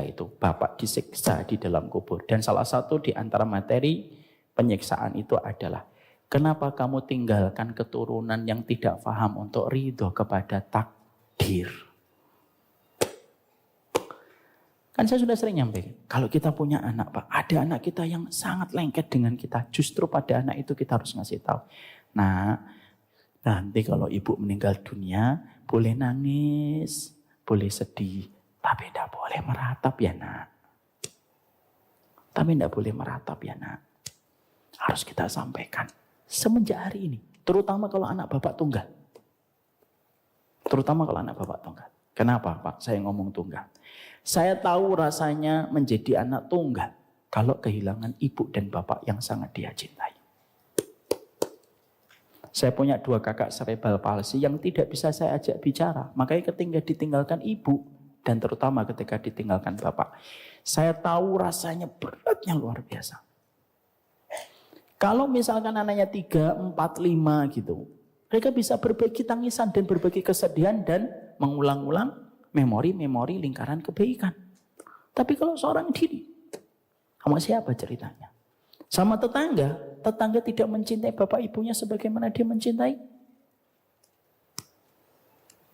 itu bapak disiksa di dalam kubur. Dan salah satu di antara materi penyiksaan itu adalah, kenapa kamu tinggalkan keturunan yang tidak paham untuk ridho kepada takdir? Kan saya sudah sering nyampaikan, kalau kita punya anak Pak, ada anak kita yang sangat lengket dengan kita, justru pada anak itu kita harus ngasih tahu. Nah, nanti kalau ibu meninggal dunia, boleh nangis, boleh sedih, tapi tidak boleh meratap ya nak. Tapi tidak boleh meratap ya nak. Harus kita sampaikan. Semenjak hari ini. Terutama kalau anak bapak tunggal. Terutama kalau anak bapak tunggal. Kenapa Pak saya ngomong tunggal? Saya tahu rasanya menjadi anak tunggal. Kalau kehilangan ibu dan bapak yang sangat dia cintai. Saya punya 2 kakak cerebral palsy yang tidak bisa saya ajak bicara. Makanya ketika ditinggalkan ibu dan terutama ketika ditinggalkan bapak. Saya tahu rasanya beratnya luar biasa. Kalau misalkan anaknya 3, 4, 5 gitu. Mereka bisa berbagi tangisan dan berbagi kesedihan dan mengulang-ulang memori-memori lingkaran kebaikan. Tapi kalau seorang diri, sama siapa ceritanya? Sama tetangga, tetangga tidak mencintai bapak ibunya sebagaimana dia mencintai.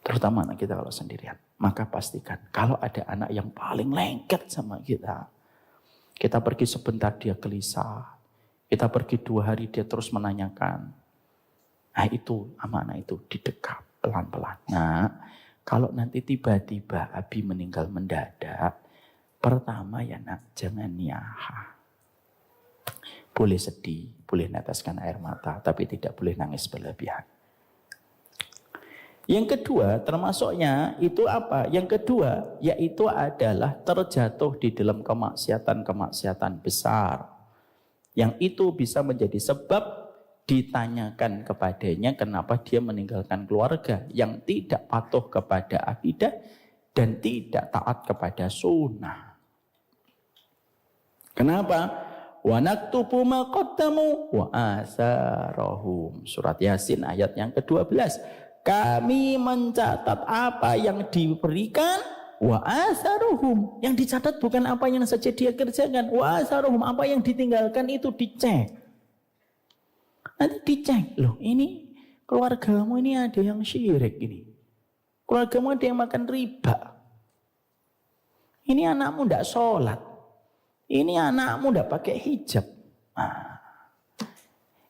Terutama anak kita kalau sendirian. Maka pastikan kalau ada anak yang paling lengket sama kita. Kita pergi sebentar dia gelisah. Kita pergi 2 hari dia terus menanyakan. Nah itu sama anak itu didekap pelan-pelan. Nah kalau nanti tiba-tiba Abi meninggal mendadak. Pertama ya nak jangan niyaha. Boleh sedih, boleh neteskan air mata, tapi tidak boleh nangis berlebihan. Yang kedua, termasuknya itu apa? Yang kedua, yaitu adalah terjatuh di dalam kemaksiatan-kemaksiatan besar. Yang itu bisa menjadi sebab ditanyakan kepadanya kenapa dia meninggalkan keluarga yang tidak patuh kepada akidah dan tidak taat kepada sunnah. Kenapa? Wa naktubu ma qaddamu wa asarahum. Surat Yasin ayat yang ke-12. Kami mencatat apa yang diberikan wa asaruhum. Yang dicatat bukan apa yang saja dia kerjakan. Wa asaruhum, apa yang ditinggalkan itu dicek. Nanti dicek. Loh ini keluargamu ini ada yang syirik ini. Keluargamu ada yang makan riba. Ini anakmu tidak sholat. Ini anakmu tidak pakai hijab. Nah,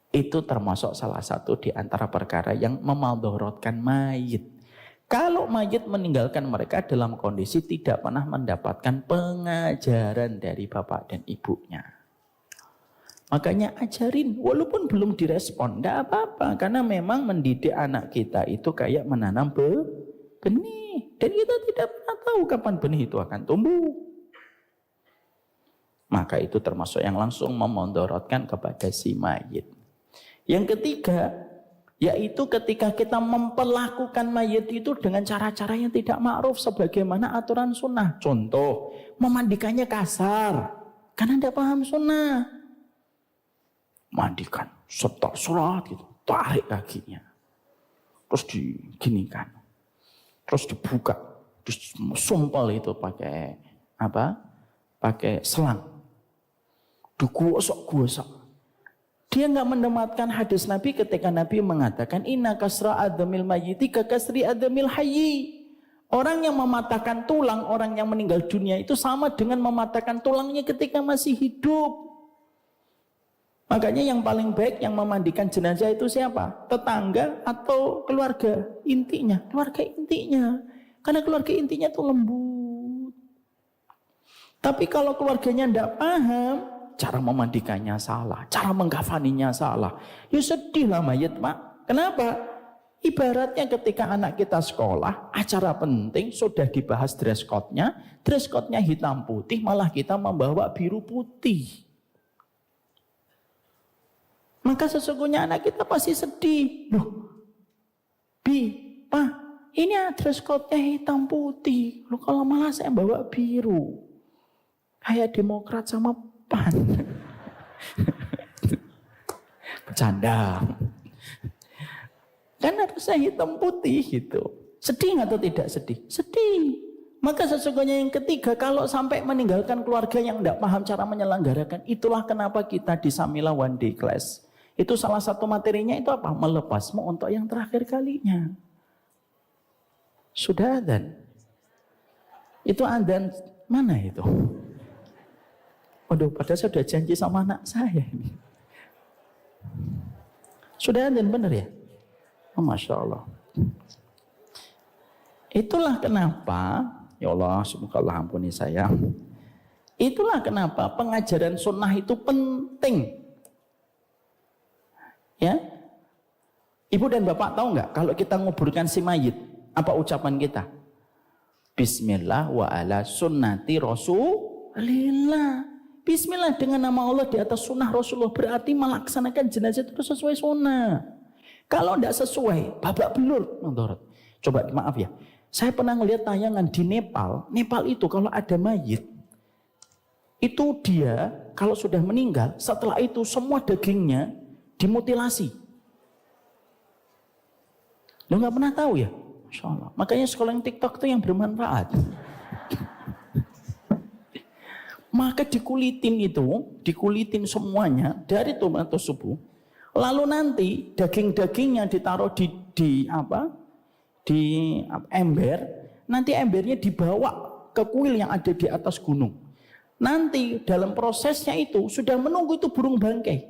itu termasuk salah satu di antara perkara yang memadorotkan mayit. Kalau mayit meninggalkan mereka dalam kondisi tidak pernah mendapatkan pengajaran dari bapak dan ibunya. Makanya ajarin, walaupun belum direspon, tidak apa-apa. Karena memang mendidik anak kita itu kayak menanam benih. Dan kita tidak pernah tahu kapan benih itu akan tumbuh. Maka itu termasuk yang langsung memondorotkan kepada si mayit. Yang ketiga, yaitu ketika kita memperlakukan mayit itu dengan cara-cara yang tidak ma'ruf sebagaimana aturan sunnah. Contoh, memandikannya kasar, karena tidak paham sunnah. Mandikan, setok surat gitu, tarik kakinya. Terus diginikan. Terus dibuka, terus sumpel itu pakai apa? Pakai selang. Digosok-gosok. Dia nggak mendapatkan hadis Nabi ketika Nabi mengatakan inna kasra adamil mayyiti ka kasri adamil hayyi. Orang yang mematahkan tulang, orang yang meninggal dunia itu sama dengan mematahkan tulangnya ketika masih hidup. Makanya yang paling baik yang memandikan jenazah itu siapa? Tetangga atau keluarga intinya? Keluarga intinya. Karena keluarga intinya itu lembut. Tapi kalau keluarganya tidak paham, cara memandikannya salah, cara menggafaninya salah. Ya sedih lah mayat Pak. Kenapa? Ibaratnya ketika anak kita sekolah, acara penting sudah dibahas dress code-nya hitam putih, malah kita membawa biru putih. Maka sesungguhnya anak kita pasti sedih. Loh, Pak, ini dress code-nya hitam putih. Loh kalau malah saya bawa biru. Kayak Demokrat sama PAN. Bercanda. Kan harusnya hitam putih gitu. Sedih atau tidak sedih? Sedih. Maka sesungguhnya yang ketiga, kalau sampai meninggalkan keluarga yang tidak paham cara menyelenggarakan, itulah kenapa kita di Samila One Day Class. Itu salah satu materinya itu apa? Melepasmu untuk yang terakhir kalinya. Sudah adzan. Itu adzan mana itu? Waduh, padahal saya sudah janji sama anak saya ini. Sudah adzan benar ya? Oh, Masya Allah. Itulah kenapa, ya Allah, semoga Allah ampuni saya. Itulah kenapa pengajaran sunnah itu penting. Ibu dan bapak tahu nggak kalau kita nguburkan si mayit, apa ucapan kita? Bismillah wa ala sunnati rasulillah. Bismillah dengan nama Allah di atas sunnah Rasulullah, berarti melaksanakan jenazah itu sesuai sunnah. Kalau tidak sesuai, babak belur. Coba maaf ya, saya pernah ngelihat tayangan di Nepal. Nepal itu kalau ada mayit, itu dia kalau sudah meninggal, setelah itu semua dagingnya dimutilasi. Lo nggak pernah tahu ya? Masya Allah. Makanya sekolah yang TikTok itu yang bermanfaat. Maka dikulitin semuanya dari tubuh subuh. Lalu nanti daging-dagingnya ditaruh di ember. Nanti embernya dibawa ke kuil yang ada di atas gunung. Nanti dalam prosesnya itu sudah menunggu itu burung bangkai.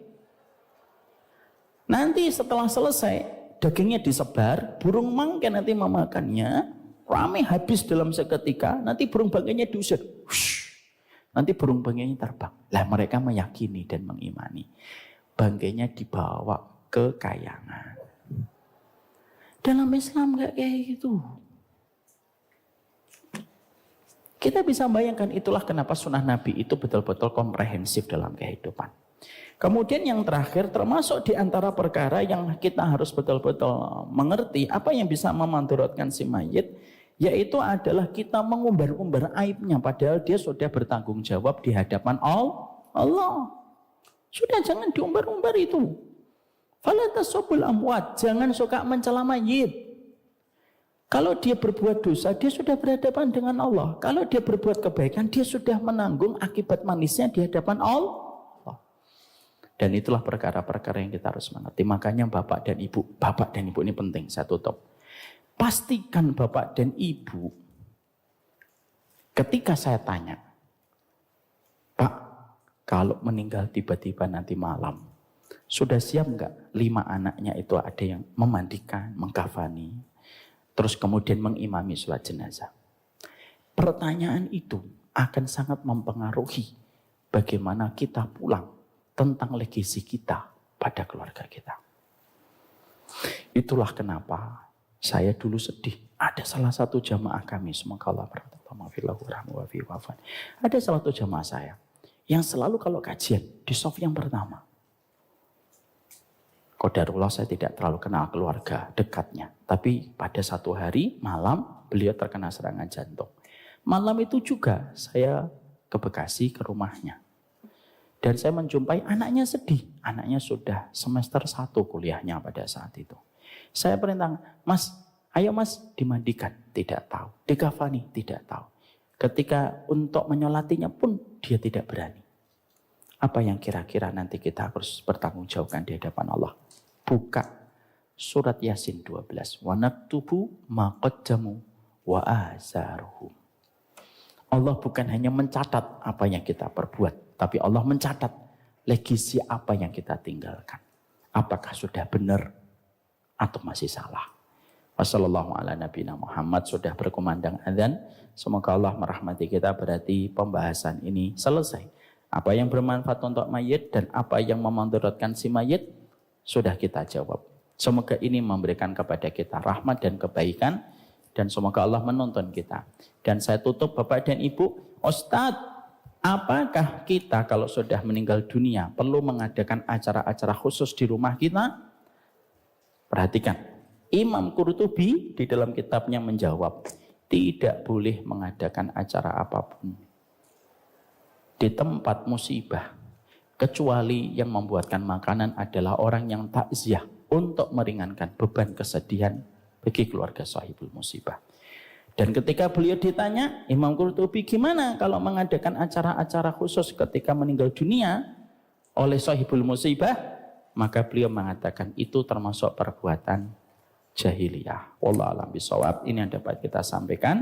Nanti setelah selesai dagingnya disebar, burung bangkai nanti memakannya, ramai habis dalam seketika. Nanti burung bangkainya diusir. Nanti burung bangkainya terbang. Lah mereka meyakini dan mengimani. Bangkainya dibawa ke kayangan. Dalam Islam gak kayak gitu. Kita bisa bayangkan itulah kenapa sunnah Nabi itu betul-betul komprehensif dalam kehidupan. Kemudian yang terakhir termasuk di antara perkara yang kita harus betul-betul mengerti apa yang bisa memanduratkan si mayit, yaitu adalah kita mengumbar-umbar aibnya padahal dia sudah bertanggung jawab di hadapan Allah. Sudah jangan diumbar-umbar itu. Fala tasubul amwat, jangan suka mencela mayit. Kalau dia berbuat dosa, dia sudah berhadapan dengan Allah. Kalau dia berbuat kebaikan, dia sudah menanggung akibat manisnya di hadapan Allah. Dan itulah perkara-perkara yang kita harus mengerti. Makanya bapak dan ibu ini penting, saya tutup. Pastikan bapak dan ibu, ketika saya tanya, Pak, kalau meninggal tiba-tiba nanti malam, sudah siap nggak 5 anaknya itu ada yang memandikan, mengkafani, terus kemudian mengimami sholat jenazah? Pertanyaan itu akan sangat mempengaruhi bagaimana kita pulang tentang legasi kita pada keluarga kita. Itulah kenapa saya dulu sedih. Ada salah satu jamaah kami, semoga Allah berkata, ada salah satu jamaah saya yang selalu kalau kajian di shaf yang pertama. Qadarullah saya tidak terlalu kenal keluarga dekatnya. Tapi pada satu hari malam beliau terkena serangan jantung. Malam itu juga saya ke Bekasi ke rumahnya. Dan saya menjumpai anaknya sedih. Anaknya sudah semester 1 kuliahnya pada saat itu. Saya perintah, Mas, ayo Mas dimandikan. Tidak tahu. Dikafani, tidak tahu. Ketika untuk menyolatinya pun dia tidak berani. Apa yang kira-kira nanti kita harus bertanggung jawabkan di hadapan Allah? Buka surat Yasin 12. Wa naktubu ma qaddamu wa azaruhum. Allah bukan hanya mencatat apa yang kita perbuat, tapi Allah mencatat legasi apa yang kita tinggalkan. Apakah sudah benar atau masih salah? Wassalamualaikum ala nabiyina Muhammad. Sudah berkumandang adzan. Semoga Allah merahmati kita, berarti pembahasan ini selesai. Apa yang bermanfaat untuk mayit dan apa yang memandaratkan si mayit sudah kita jawab. Semoga ini memberikan kepada kita rahmat dan kebaikan, dan semoga Allah menuntun kita. Dan saya tutup Bapak dan Ibu, Ustadz, apakah kita kalau sudah meninggal dunia perlu mengadakan acara-acara khusus di rumah kita? Perhatikan, Imam Qurtubi di dalam kitabnya menjawab, tidak boleh mengadakan acara apapun di tempat musibah, kecuali yang membuatkan makanan adalah orang yang takziah untuk meringankan beban kesedihan bagi keluarga sahibul musibah. Dan ketika beliau ditanya, Imam Qurtubi, gimana kalau mengadakan acara-acara khusus ketika meninggal dunia oleh sahibul musibah? Maka beliau mengatakan itu termasuk perbuatan jahiliyah. Wallahu a'lam bishawab. Ini yang dapat kita sampaikan.